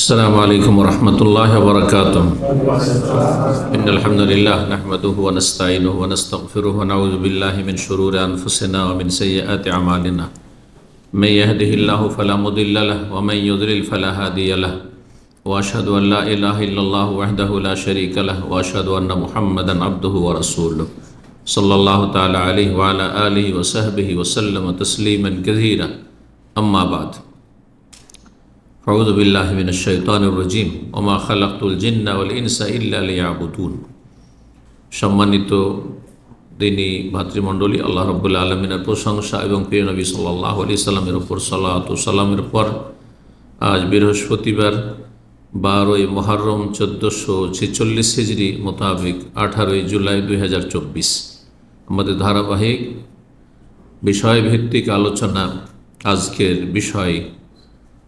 अस्सलामु अलैकुम वरहमतुल्लाहि वबरकातुह। इन्नल हम्दुलिल्लाह नहमदुहु व नस्तईनुहु व नस्तगफिरुहु व नऊज़ु बिल्लाहि मिन शुरूरि अनफुसिना व मिन सय्यिआति अमालिना। मैं यहदिहिल्लाहु फला मुदिल्ल लहु व मैं युद्लिल फला हादिय लहु व अशहदु अन ला इलाहा इल्लल्लाहु वहदहु ला शरीका लहु व अशहदु अन्न मुहम्मदन अब्दुहु व रसूलुहु सल्लल्लाहु तआला अलैहि व अला आलिहि व सहबिहि व सल्लम तस्लीमन कसीरा। अम्मा बाद, अऊज़ु बिल्लाहि मिनश शैतानिर रजीम व मा खलक़तुल जिन्ना वल इनसा इल्ला लियाबुदून। सम्मानित दिनी भातृमंडলী, আল্লাহ রাব্বুল আলামিনের প্রশংসা এবং প্রিয় নবী সাল্লাল্লাহু আলাইহি সাল্লামের উপর সালাত ও সালামের পর আজ বৃহস্পতিবার 12ই মুহররম 1446 হিজরি মোতাবেক 18ই জুলাই 2024 আমাদের ধারাবাহিক বিষয়ভিত্তিক আলোচনা। আজকের বিষয়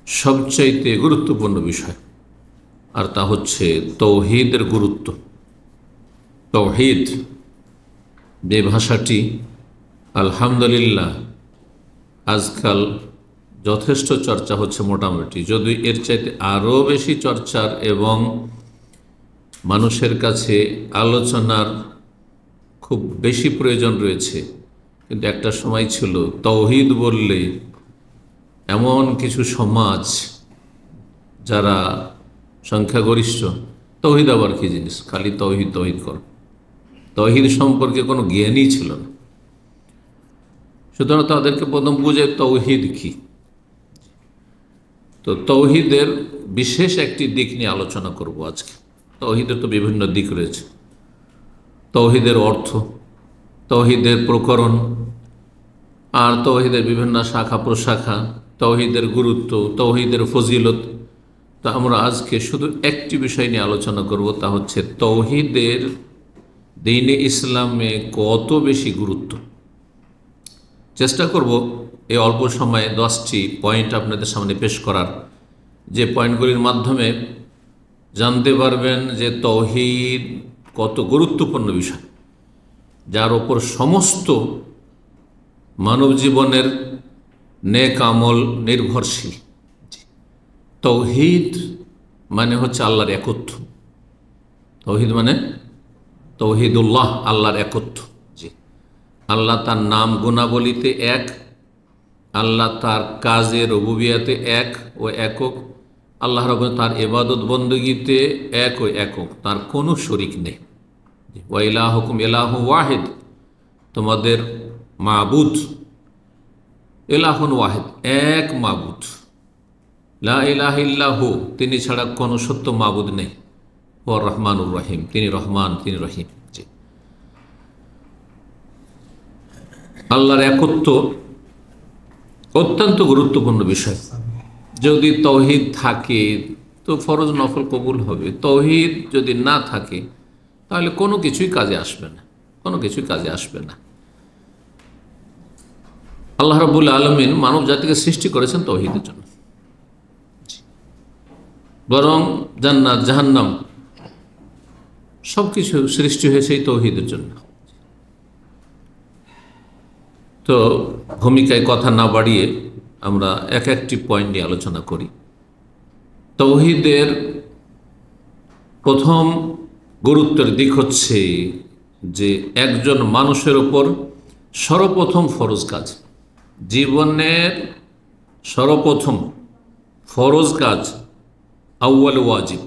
সবচাইতে গুরুত্বপূর্ণ বিষয়, আর তা হচ্ছে তৌহিদের গুরুত্ব। তৌহিদ যে ভাষাটি আলহামদুলিল্লাহ আজকাল যথেষ্ট চর্চা হচ্ছে, মোটামুটি, যদি এর চাইতে আরও বেশি চর্চার এবং মানুষের কাছে আলোচনার খুব বেশি প্রয়োজন রয়েছে। কিন্তু একটা সময় ছিল তৌহিদ বললে এমন কিছু সমাজ যারা সংখ্যাগরিষ্ঠ, তৌহিদ আবার কী জিনিস, খালি তৌহিদ তৌহিদ করো, তৌহিদ সম্পর্কে কোনো জ্ঞানই ছিল না। সুতরাং তাদেরকে প্রথম বুঝে তৌহিদ কি। তো তৌহিদের বিশেষ একটি দিক নিয়ে আলোচনা করব আজকে। তৌহিদের তো বিভিন্ন দিক রয়েছে, তৌহিদের অর্থ, তৌহিদের প্রকরণ, আর তৌহিদের বিভিন্ন শাখা প্রশাখা, তৌহিদের গুরুত্ব, তৌহিদের ফজিলত। তো আমরা আজকে শুধু একটি বিষয় নিয়ে আলোচনা করব, তা হচ্ছে তৌহিদের দ্বীনে ইসলামে কত বেশি গুরুত্ব। চেষ্টা করব এই অল্প সময়ে 10টি পয়েন্ট আপনাদের সামনে পেশ করার, যে পয়েন্টগুলির মাধ্যমে জানতে পারবেন যে তৌহিদ কত গুরুত্বপূর্ণ বিষয়, যার ওপর সমস্ত মানব জীবনের নেক আমল নির্ভরশীল। তৌহিদ মানে হচ্ছে আল্লাহর একত্ব। তৌহিদ মানে তৌহিদুল্লাহ, আল্লাহর একত্ব। জি, আল্লাহ তার নাম গুণাবলিতে এক, আল্লাহ তার কাজে রুবুবিয়াতে এক ও একক, আল্লাহ রাব্বুল তার ইবাদত বন্দেগীতে এক ও একক, তার কোনো শরিক নেই। ওয়া ইলাহুকুম ইলাহু ওয়াহিদ, তোমাদের মাবুদ ইলাহুন ওয়াহিদ, এক মাবুদ। লা ইলাহা ইল্লাহু, তিনি ছাড়া কোনো সত্য মাবুদ নেই। ও রহমানুর রহিম, তিনি রহমান, তিনি রহিম। জি, আল্লাহর একত্ব অত্যন্ত গুরুত্বপূর্ণ বিষয়। যদি তৌহিদ থাকে তো ফরজ নফল কবুল হবে, তৌহিদ যদি না থাকে তাহলে কোনো কিছুই কাজে আসবে না, কোনো কিছুই কাজে আসবে না। আল্লাহ রাব্বুল আলামিন মানব জাতিকে সৃষ্টি করেছেন তৌহিদের জন্য, বরং জান্নাত জাহান্নাম সব কিছু সৃষ্টি হয়েছে এই তৌহিদের জন্য। তো ভূমিকায় কথা না বাড়িয়ে আমরা এক একটি পয়েন্ট নিয়ে আলোচনা করি। তৌহিদের প্রথম গুরুত্বের দিক হচ্ছে যে একজন মানুষের ওপর সর্বপ্রথম ফরজ কাজ, জীবনের সর্বপ্রথম ফরজ কাজ, আউয়াল ওয়াজিব,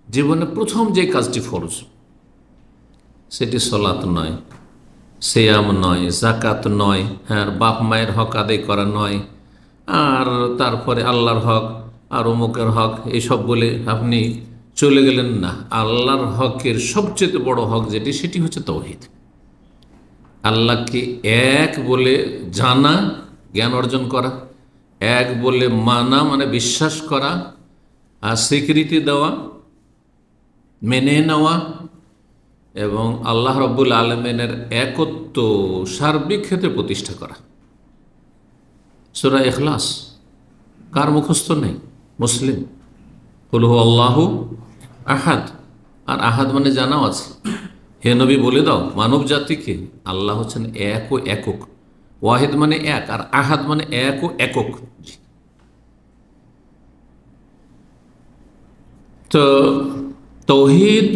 জীবনে প্রথম যে কাজটি ফরজ, সেটি সলাত নয়, সিয়াম নয়, যাকাত নয়, হ্যাঁ, বাপ মায়ের হক আদায় করা নয়, আর তারপরে আল্লাহর হক আর অমুকের হক এইসব বলে আপনি চলে গেলেন না। আল্লাহর হকের সবচেয়ে বড় হক যেটি, সেটি হচ্ছে তৌহিদ। আল্লাহকে এক বলে জানা, জ্ঞান অর্জন করা, এক বলে মানা মানে বিশ্বাস করা, আর স্বীকৃতি দেওয়া, মেনে নেওয়া, এবং আল্লাহ রাব্বুল আলামিনের একত্ব সার্বিক ক্ষেত্রে প্রতিষ্ঠা করা। সূরা ইখলাস কার মুখস্থ নেই? মুসলিম। কুল হু আল্লাহু আহাদ, আর আহাদ মানে জানাও আছে। হে নবী বলে দাও মানব জাতিকে আল্লাহ হচ্ছেন এক ও একক। ওয়াহিদ মানে এক, আর আহাদ মানে এক ও একক। তো তৌহিদ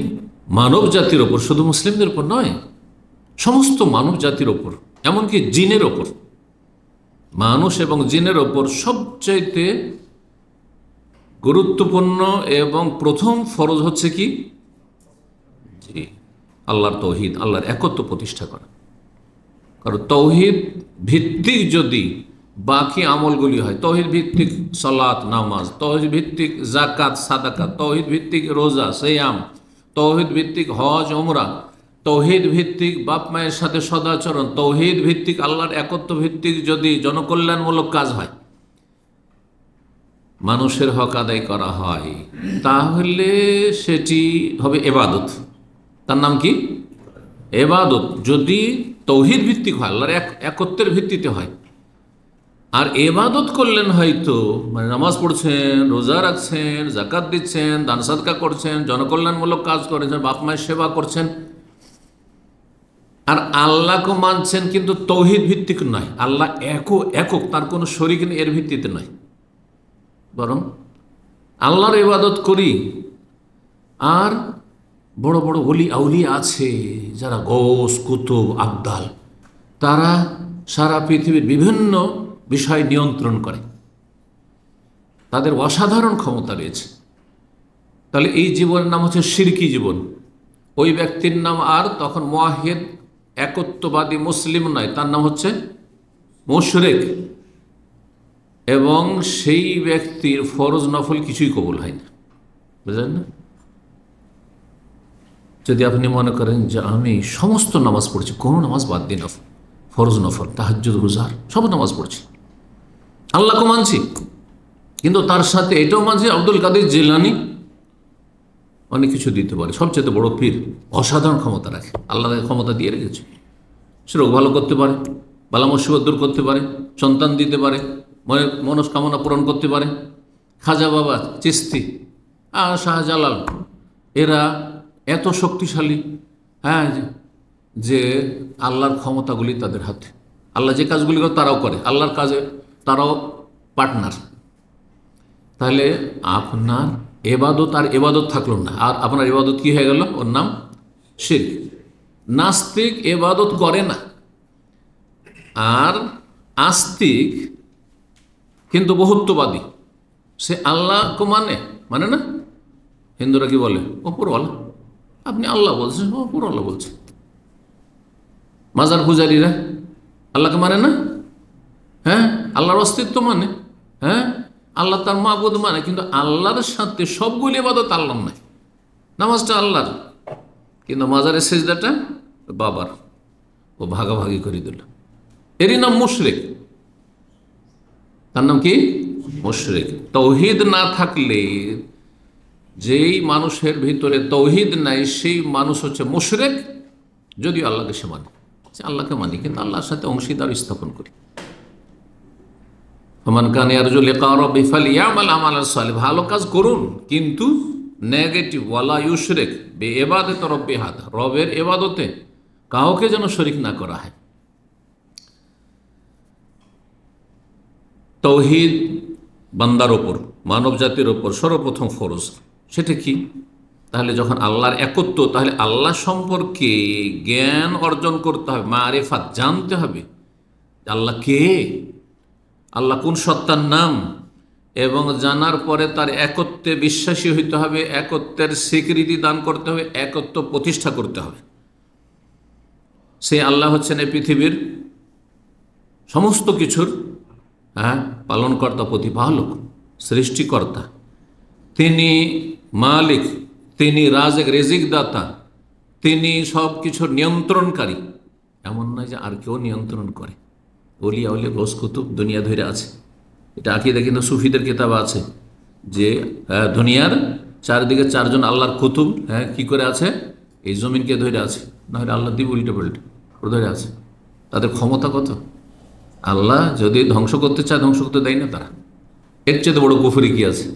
মানব জাতির ওপর, শুধু মুসলিমদের ওপর নয়, সমস্ত মানব জাতির ওপর, এমনকি জিনের ওপর, মানুষ এবং জিনের ওপর সবচাইতে গুরুত্বপূর্ণ এবং প্রথম ফরজ হচ্ছে কি? জি, আল্লাহর তৌহিদ, আল্লাহর একত্ব প্রতিষ্ঠা করা। কারণ তৌহিদ ভিত্তিক যদি বাকি আমলগুলি হয়, তৌহিদ ভিত্তিক সালাত নামাজ, তৌহিদ ভিত্তিক জাকাত সাদাকাত, তৌহিদ ভিত্তিক রোজা সিয়াম, তৌহিদ ভিত্তিক হজ ওমরা, তৌহিদ ভিত্তিক বাপ মায়ের সাথে সদাচরণ, তৌহিদ ভিত্তিক আল্লাহর একত্ব ভিত্তিক যদি জনকল্যাণমূলক কাজ হয়, মানুষের হক আদায় করা হয়, তাহলে সেটি হবে এবাদত। তার নাম কি? এবাদত। যদি তৌহিদ ভিত্তিক হয়, আল্লাহর একত্বের ভিত্তিতে হয়। আর এবাদত করলেন হয়তো, মানে নামাজ পড়ছেন, রোজা রাখছেন, জাকাত দিচ্ছেন, দান সাদকা করছেন, জনকল্যাণমূলক কাজ করেছেন, বাপ মায়ের সেবা করছেন, আর আল্লাহকে মানছেন, কিন্তু তৌহিদ ভিত্তিক নয়, আল্লাহ একক, তার কোনো শরীক নেই, এর ভিত্তিতে নয়, বরং আল্লাহর ইবাদত করি। আর বড় বড় ওলি আউলিয়া আছে যারা গৌস কুতুব আবদাল, তারা সারা পৃথিবীর বিভিন্ন বিষয় নিয়ন্ত্রণ করে, তাদের অসাধারণ ক্ষমতা রয়েছে। তাহলে এই জীবনের নাম হচ্ছে শিরকি জীবন। ওই ব্যক্তির নাম আর তখন মুওয়াহিদ একত্ববাদী মুসলিম নয়, তার নাম হচ্ছে মুশরিক। এবং সেই ব্যক্তির ফরজ নফল কিছুই কবুল হয় না, বুঝলেন না? যদি আপনি মনে করেন যে আমি সমস্ত নামাজ পড়ছি, কোনো নামাজ বাদ দিই না, ফরজ নফল তাহাজ্জুদ রোজার সব নামাজ পড়ছি, আল্লাহকে মানছি, কিন্তু তার সাথে এটাও মানছি আব্দুল কাদের জিলানী অনেক কিছু দিতে পারে, সবচেয়ে বড় পীর, অসাধারণ ক্ষমতা রাখে, আল্লাহ ক্ষমতা দিয়ে রেখেছে, সে রোগ ভালো করতে পারে, বালা মুসিবত দূর করতে পারে, সন্তান দিতে পারে, মনস্কামনা পূরণ করতে পারে। খাজা বাবা, চিস্তি, শাহজালাল, এরা এত শক্তিশালী, হ্যাঁ, যে আল্লাহর ক্ষমতাগুলি তাদের হাতে, আল্লাহ যে কাজগুলি করে তারাও করে, আল্লাহর কাজে তারাও পার্টনার। তাহলে আপনার এবাদত আর এবাদত থাকলো না, আর আপনার এবাদত কি হয়ে গেল? ওর নাম শিরক। নাস্তিক এবাদত করে না, আর আস্তিক কিন্তু বহুত্ববাদী, সে আল্লাহকে মানে না। হিন্দুরা কি বলে? ওপরওয়ালা, আপনি আল্লাহ বলছেন, ওপরওয়ালা বলছে। মাজার পূজারীরা আল্লাহকে মানে না, হ্যাঁ, আল্লাহর অস্তিত্ব মানে, হ্যাঁ, আল্লাহ তার মাবুদ মানে, কিন্তু আল্লাহর সাথে সবগুলি ইবাদত আল্লাহর নাই। নামাজটা আল্লাহর, কিন্তু মাজারের সেজদাটা বাবার, ও ভাগাভাগি করে দিল, এরই নাম মুশরিক। তার নাম কি? মুশরিক। তৌহিদ না থাকলে, যেই মানুষের ভিতরে তৌহিদ নাই, সেই মানুষ হচ্ছে মুশরিক। যদিও আল্লাহকে সে মানে, আল্লাহকে মানি, কিন্তু আল্লাহর সাথে অংশীদার স্থাপন করি। ফামান কানা ইয়ারজু লিকা রাব্বিহি ফালইয়ামাল আমালান সালিহ, ভালো কাজ করুন, কিন্তু নেগেটিভ, ওয়ালা ইউশরিক বিইবাদাতি রাব্বিহি আহাদা, রবের ইবাদতে কাউকে যেন শরীক না করা হয়। তৌহিদ বান্দার ওপর, মানব জাতির ওপর সর্বপ্রথম ফরজ। সেটা কি? তাহলে যখন আল্লাহর একত্ব, তাহলে আল্লাহ সম্পর্কে জ্ঞান অর্জন করতে হবে, মারিফাত জানতে হবে, আল্লাহ কে, আল্লাহ কোন সত্তার নাম, এবং জানার পরে তার একত্বে বিশ্বাসী হইতে হবে, একত্বের স্বীকৃতি দান করতে হবে, একত্ব প্রতিষ্ঠা করতে হবে। সে আল্লাহ হচ্ছেন এই পৃথিবীর সমস্ত কিছুর, হ্যাঁ, পালনকর্তা, প্রতিপালক, সৃষ্টিকর্তা। তিনি মালিক, তিনি রাজেক, রিজিক দাতা, তিনি সব কিছুর নিয়ন্ত্রণকারী। এমন নয় যে আর কেউ নিয়ন্ত্রণ করে। ওলিয়া আউলিয়া গৌস কুতুব দুনিয়া ধরে আছে, এটা আকীদা কিন্তু সুফিদের কিতাব আছে, যে দুনিয়ার চারিদিকে চারজন আল্লাহর কুতুব, হ্যাঁ, কি করে আছে? এই জমিনকে ধরে আছে, না হলে আল্লাহ দিব উল্টে পাল্টে ধরে আছে। তাদের ক্ষমতা কত! আল্লাহ যদি ধ্বংস করতে চায়, ধ্বংস করতে দেয় না তারা। এর চেয়ে বড় কুফরি কি আছে?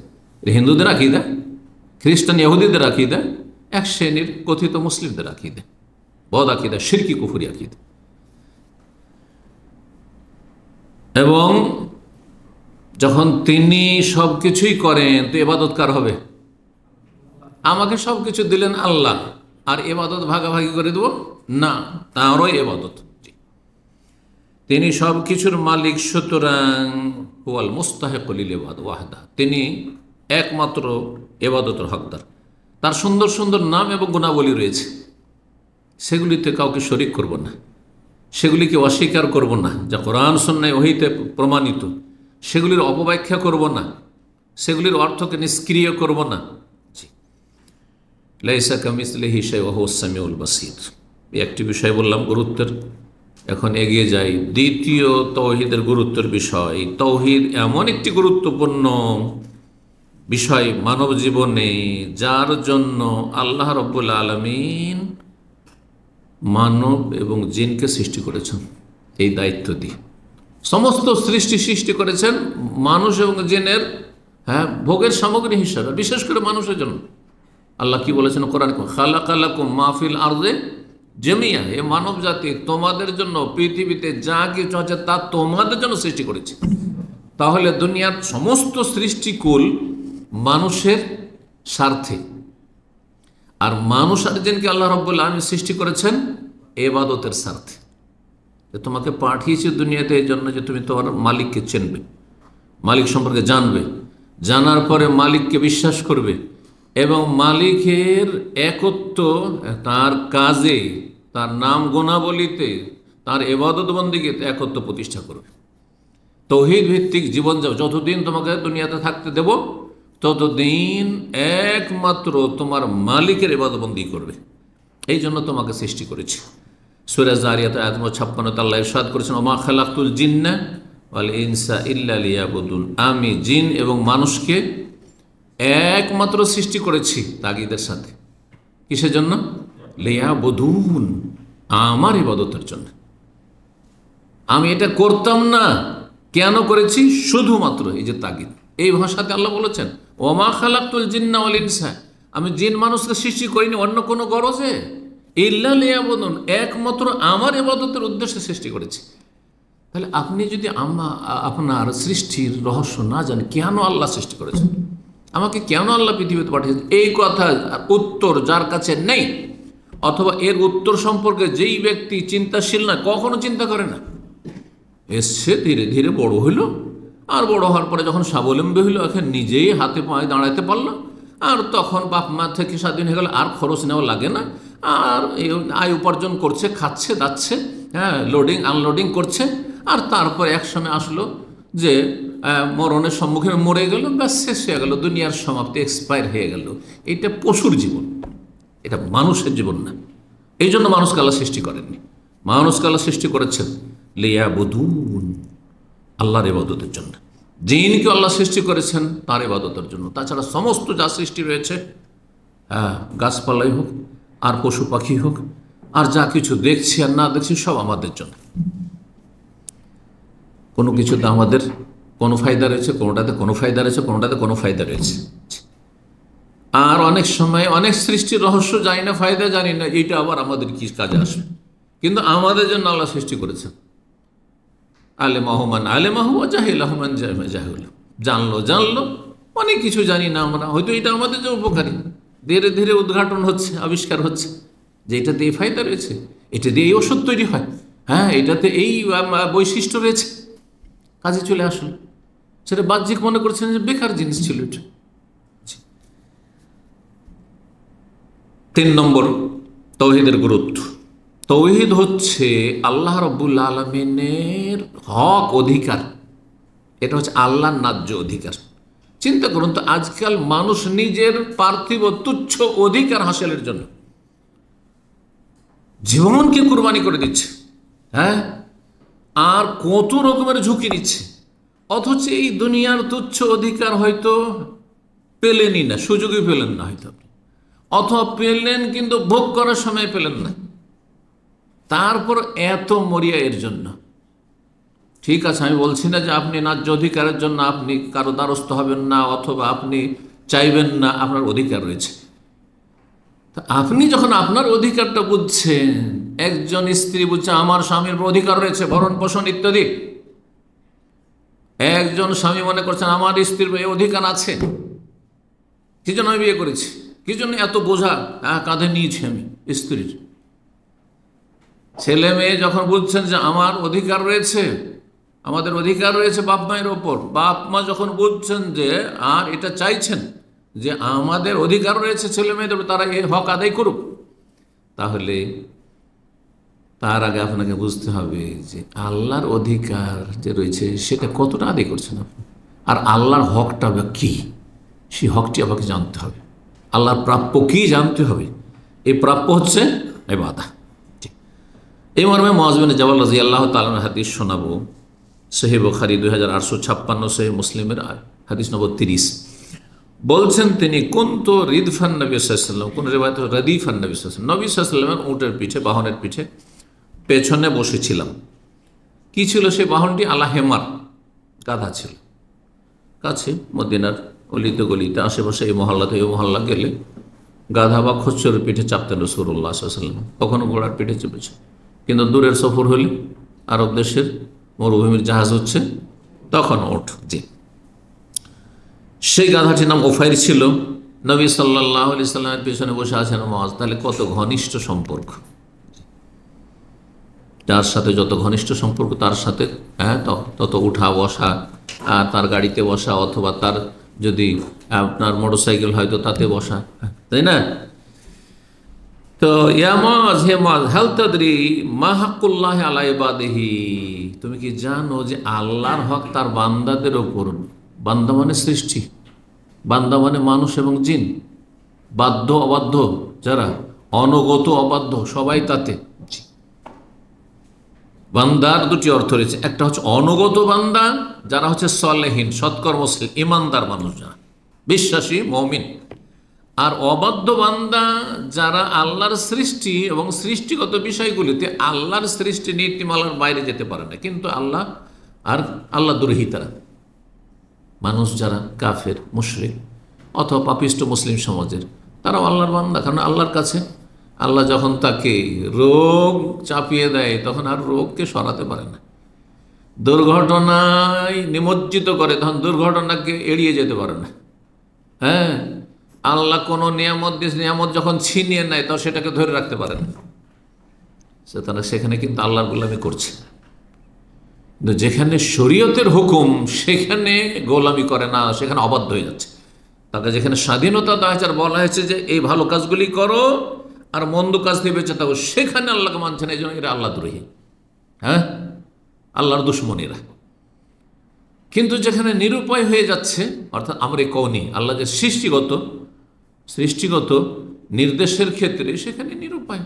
হিন্দুদের আকীদা, খ্রিস্টান ইহুদিদের আকীদা, এক শ্রেণীর কথিত মুসলিমদের আকীদা, বদ আকীদা, শিরকি কুফরি আকীদা। এবং যখন তিনি সব কিছুই করেন, তো ইবাদত কার হবে? আমাকে সব কিছু দিলেন আল্লাহ, আর এবাদত ভাগাভাগি করে দেব না, তাঁরও এবাদত। তিনি সব কিছুর মালিক, সুতরাং হুয়াল মুস্তাহিকুল লিল ইবাদ ওয়াহদা, তিনি একমাত্র এবাদতের হকদার। তার সুন্দর সুন্দর নাম এবং গুণাবলী রয়েছে, সেগুলিতে কাউকে শরিক করব না, সেগুলিকে অস্বীকার করব না, যা কোরআন সুন্নাহয় ওহীতে প্রমাণিত সেগুলির অপব্যাখ্যা করব না, সেগুলির অর্থকে নিষ্ক্রিয় করব না। লাইসা কামিসলিহি শাইউন ওয়া হুয়াস সামিউল বাসীর। এই একটি বিষয় বললাম গুরুত্বের। এখন এগিয়ে যাই দ্বিতীয় তাওহীদের গুরুত্বের বিষয়। তাওহীদ এমন একটি গুরুত্বপূর্ণ বিষয় মানব জীবনে, যার জন্য আল্লাহ রাব্বুল আলামিন মানব এবং জিনকে সৃষ্টি করেছেন এই দায়িত্ব দিয়ে। সমস্ত সৃষ্টি করেছেন মানুষ এবং জিনের ভোগের সামগ্রী হিসাবে, বিশেষ করে মানুষের জন্য। আল্লাহ কি বলেছেন কোরআন, খালাকালাকুম মা ফিল আরদে জামিয়া, এ মানব জাতি তোমাদের জন্য পৃথিবীতে যা কিছু আছে তা তোমাদের জন্য সৃষ্টি করেছে। তাহলে দুনিয়ার সমস্ত সৃষ্টিকুল মানুষের স্বার্থে, আর মানুষ আর জিনকে আল্লাহ রাব্বুল আলামিন সৃষ্টি করেছেন ইবাদতের স্বার্থে। তোমাকে পাঠিয়েছে দুনিয়াতে এই জন্য যে তুমি তোমার মালিককে চিনবে, মালিক সম্পর্কে জানবে, জানার পরে মালিককে বিশ্বাস করবে এবং মালিকের একত্ব তার কাজে, তার নাম গুণাবলীতে, তার ইবাদত বন্দেগীতে একত্ব প্রতিষ্ঠা করবে। তাওহীদ ভিত্তিক জীবন যাও, যতদিন তোমাকে দুনিয়াতে থাকতে দেব ততদিন একমাত্র তোমার মালিকের ইবাদত বন্দেগী করবে। এই জন্য তোমাকে সৃষ্টি করেছে। সূরা যারিয়াত আয়াত 56 আল্লাহ ইরশাদ করেছেন, ওমা খালাকতুল জিন্না ওয়াল ইনসা ইল্লা লিয়াবুদুন, আমি জিন এবং মানুষকে একমাত্র সৃষ্টি করেছি তাগিদের সাথে। কিসের জন্য? লিয়াবুদুন, আমার ইবাদতের জন্য। আমি এটা করতাম না, কেন করেছি? শুধুমাত্র এই যে তাগিদ, এই ভাষাতে আল্লাহ বলেছেন ওমা খালাকতুল জিন্না ওয়াল ইনসা, আমি জিন মানুষকে সৃষ্টি করিনি অন্য কোনো গরজে, ইল্লা লিয়াবুদুন, একমাত্র আমার ইবাদতের উদ্দেশ্যে সৃষ্টি করেছি। তাহলে আপনি যদি আপনার সৃষ্টির রহস্য না জানেন, কেন আল্লাহ সৃষ্টি করেছেন, আমাকে কেন আল্লাহ পৃথিবীতে পাঠিয়েছেন, এই কথা উত্তর যার কাছে নেই, অথবা এর উত্তর সম্পর্কে যেই ব্যক্তি চিন্তাশীল না, কখনো চিন্তা করে না, এসছে ধীরে ধীরে বড় হইল, আর বড় হওয়ার পরে যখন স্বাবলম্বী হইল, এখন নিজেই হাতে পায়ে দাঁড়াতে পারলো, আর তখন বাপ মা থেকে স্বাধীন হয়ে গেল, আর খরচ নেওয়া লাগে না, আর আয় উপার্জন করছে, খাচ্ছে যাচ্ছে, লোডিং আনলোডিং করছে, আর তারপর এক সময় আসলো যে মরণের সম্মুখে মরে গেল, ব্যাস শেষ হয়ে গেল, দুনিয়ার সমাপ্তি, এক্সপায়ার হয়ে গেল। এটা পশুর জীবন, এটা মানুষের জীবন না। এই জন্য মানুষকে আল্লাহ সৃষ্টি করেননি, মানুষকে আল্লাহ সৃষ্টি করেছেন লিয়াবুদুন, আল্লাহর ইবাদতের জন্য। জিনকে আল্লাহ সৃষ্টি করেছেন তার ইবাদতের জন্য। তাছাড়া সমস্ত যা সৃষ্টি রয়েছে, গাছপালাই হোক আর পশু পাখি হোক, আর যা কিছু দেখছি আর না দেখছি, সব আমাদের জন্য। কোনো কিছুতে আমাদের কোনো ফায়দা রয়েছে, কোনোটাতে কোনো ফায়দা রয়েছে, কোনোটাতে কোনো ফায়দা রয়েছে। আর অনেক সময় অনেক সৃষ্টির রহস্য জানি না, ফায়দা জানি না, এইটা আবার আমাদের কি কাজে আসবে, কিন্তু আমাদের জন্য আল্লাহ সৃষ্টি করেছেন। আলেমাহমান আলেমাহু জাহিলাহমান জাহিল, জানলো অনেক কিছু জানি না আমরা, হয়তো এটা আমাদের জন্য উপকারী। ধীরে ধীরে উদ্ঘাটন হচ্ছে, আবিষ্কার হচ্ছে যে এটাতে এই ফায়দা রয়েছে, এটা দিয়ে এই ওষুধ তৈরি হয়, এটাতে এই বৈশিষ্ট্য রয়েছে, কাজে চলে আসলো। সেটা বাহ্যিক মনে করছেন যে বেকার জিনিস ছিল এটা। 3 নম্বর তাওহীদের গুরুত্ব। তাওহীদ হচ্ছে আল্লাহ রাব্বুল আলামিনের হক অধিকার, এটা হচ্ছে আল্লাহর ন্যায্য অধিকার। চিন্তা করুন তো, আজকাল মানুষ নিজের পার্থিব তুচ্ছ অধিকার হাসিলের জন্য জীবনকে কুরবানি করে দিচ্ছে, আর কত রকমের ঝুঁকি নিচ্ছে, অথচ এই দুনিয়ার তুচ্ছ অধিকার হয়তো পেলেনই না, সুযোগই পেলেন না হয়তো আপনি, অথবা পেলেন কিন্তু ভোগ করার সময় পেলেন না, তারপর এত মরিয়া এর জন্য। ঠিক আছে, আমি বলছি না যে আপনি ন্যায্য অধিকারের জন্য আপনি কারো দ্বারস্থ হবেন না, অথবা আপনি চাইবেন না, আপনার অধিকার রয়েছে। তা আপনি যখন আপনার অধিকারটা বুঝছেন, একজন স্ত্রী বুঝছে আমার স্বামীর অধিকার রয়েছে, ভরণ পোষণ ইত্যাদি, একজন স্বামী মনে করছেন আমার স্ত্রীর এই অধিকার আছে, কি জন্য আমি বিয়ে করেছি, কি জন্য এত বোঝা কাঁধে নিয়েছি আমি স্ত্রীর? ছেলে মেয়ে যখন বুঝছেন যে আমার অধিকার রয়েছে, আমাদের অধিকার রয়েছে বাপ মায়ের ওপর, বাপ মা যখন বুঝছেন যে আর এটা চাইছেন যে আমাদের অধিকার রয়েছে ছেলে মেয়েদের, তারা এই হক আদায় করুক, তাহলে তার আগে আপনাকে বুঝতে হবে যে আল্লাহর অধিকার যে রয়েছে সেটা কতটা আদায় করছেন আপনি, আর আল্লাহর হকটা কি, সেই হকটি আমাকে জানতে হবে। আল্লাহর প্রাপ্য কি জানতে হবে। এই প্রাপ্য হচ্ছে ইবাদত। এই মর্মে মুআয বিন জাবাল রাদিয়াল্লাহু তাআলা হাদিস শোনাবো। সহিহ বুখারী 2856, সহিহ মুসলিমের হাদিস নম্বর 30। বলছেন তিনি, কুনতু রিদফান নবী সাল্লাল্লাহু আলাইহি ওয়াসাল্লাম, কোন রিওয়ায়াতে রদিফান নবী সাল্লাল্লাহু আলাইহি ওয়াসাল্লাম, নবী সাল্লাল্লাহু আলাইহি ওয়াসাল্লামের উটের পিঠে, বাহনের পিঠে পেছনে বসেছিলাম। কি ছিল সেই বাহনটি? আলা হেমার, গাধা ছিল। কাছে মদিনার অলিতে গলিতে আশেপাশে এই মহল্লাতে ওই মহল্লা গেলে গাধা বা খচ্চরের পিঠে চাপতেন রাসূলুল্লাহ সাল্লাল্লাহু আলাইহি ওয়াসাল্লাম, কখনো ঘোড়ার পিঠে চেপেছে। কিন্তু দূরের সফর হলে, আরব দেশের মরুভূমির জাহাজ হচ্ছে, তখন ওঠ। জি, সেই গাধাটির নাম ওফাইর ছিল। নবী সাল্লাল্লাহু আলাইহি সাল্লামের পেছনে বসে আছেন মুআয। তাহলে কত ঘনিষ্ঠ সম্পর্ক! যার সাথে যত ঘনিষ্ঠ সম্পর্ক তার সাথে তত উঠা বসা, তার গাড়িতে বসা, অথবা তার যদি আপনার মোটরসাইকেল হয়তো তাতে বসা, তাই না? তো ইয়া মুআয, হে মুআয, হাল তাদরি মা হাক্কুল্লাহি আলা ইবাদিহি, তুমি কি জানো যে আল্লাহর হক তার বান্দাদের ওপর? বান্দা মানে সৃষ্টি, বান্দা মানে মানুষ এবং জিন, বাধ্য অবাধ্য যারা, অনগত অবাধ্য সবাই তাতে। বান্দার দুটি অর্থ রয়েছে, একটা হচ্ছে অনগত বান্দা, যারা হচ্ছে সলেহীন, সৎকর্মশীল, ইমানদার মানুষ, যারা বিশ্বাসী মুমিন। আর অবাধ্য বান্দা যারা আল্লাহর সৃষ্টি এবং সৃষ্টিগত বিষয়গুলিতে আল্লাহর সৃষ্টি নীতিমালার বাইরে যেতে পারে না, কিন্তু আল্লাহ দ্রোহী তারা মানুষ, যারা কাফের, মুশরিক অথবা পাপিষ্ট মুসলিম সমাজের, তারাও আল্লাহর বান্দা। কারণ আল্লাহর কাছে আল্লাহ যখন তাকে রোগ চাপিয়ে দেয় তখন আর রোগকে সরাতে পারে না। দুর্ঘটনায় নিমজ্জিত করে তখন দুর্ঘটনাকে এড়িয়ে যেতে পারে না। হ্যাঁ, আল্লাহ কোনো নিয়ামত যখন ছিনিয়ে নেয় তখন সেটাকে ধরে রাখতে পারে না। তারা সেখানে কিন্তু আল্লাহর গোলামি করছে। কিন্তু যেখানে শরীয়তের হুকুম সেখানে গোলামি করে না, সেখানে অবাধ্য হয়ে যাচ্ছে। তাকে যেখানে স্বাধীনতা দেওয়া হয়েছে আর বলা হয়েছে যে এই ভালো কাজগুলি করো আর মন্দ কাজ দিয়ে বেঁচে থাকো, সেখানে আল্লাহকে মানছে না। এই জন্য এরা আল্লাহ দ্রোহী, হ্যাঁ, আল্লাহর দুশমনীরা। কিন্তু যেখানে নিরুপায় হয়ে যাচ্ছে, অর্থাৎ আমরে কওনি, আল্লাহ যে সৃষ্টিগত নির্দেশের ক্ষেত্রে সেখানে নিরুপায়,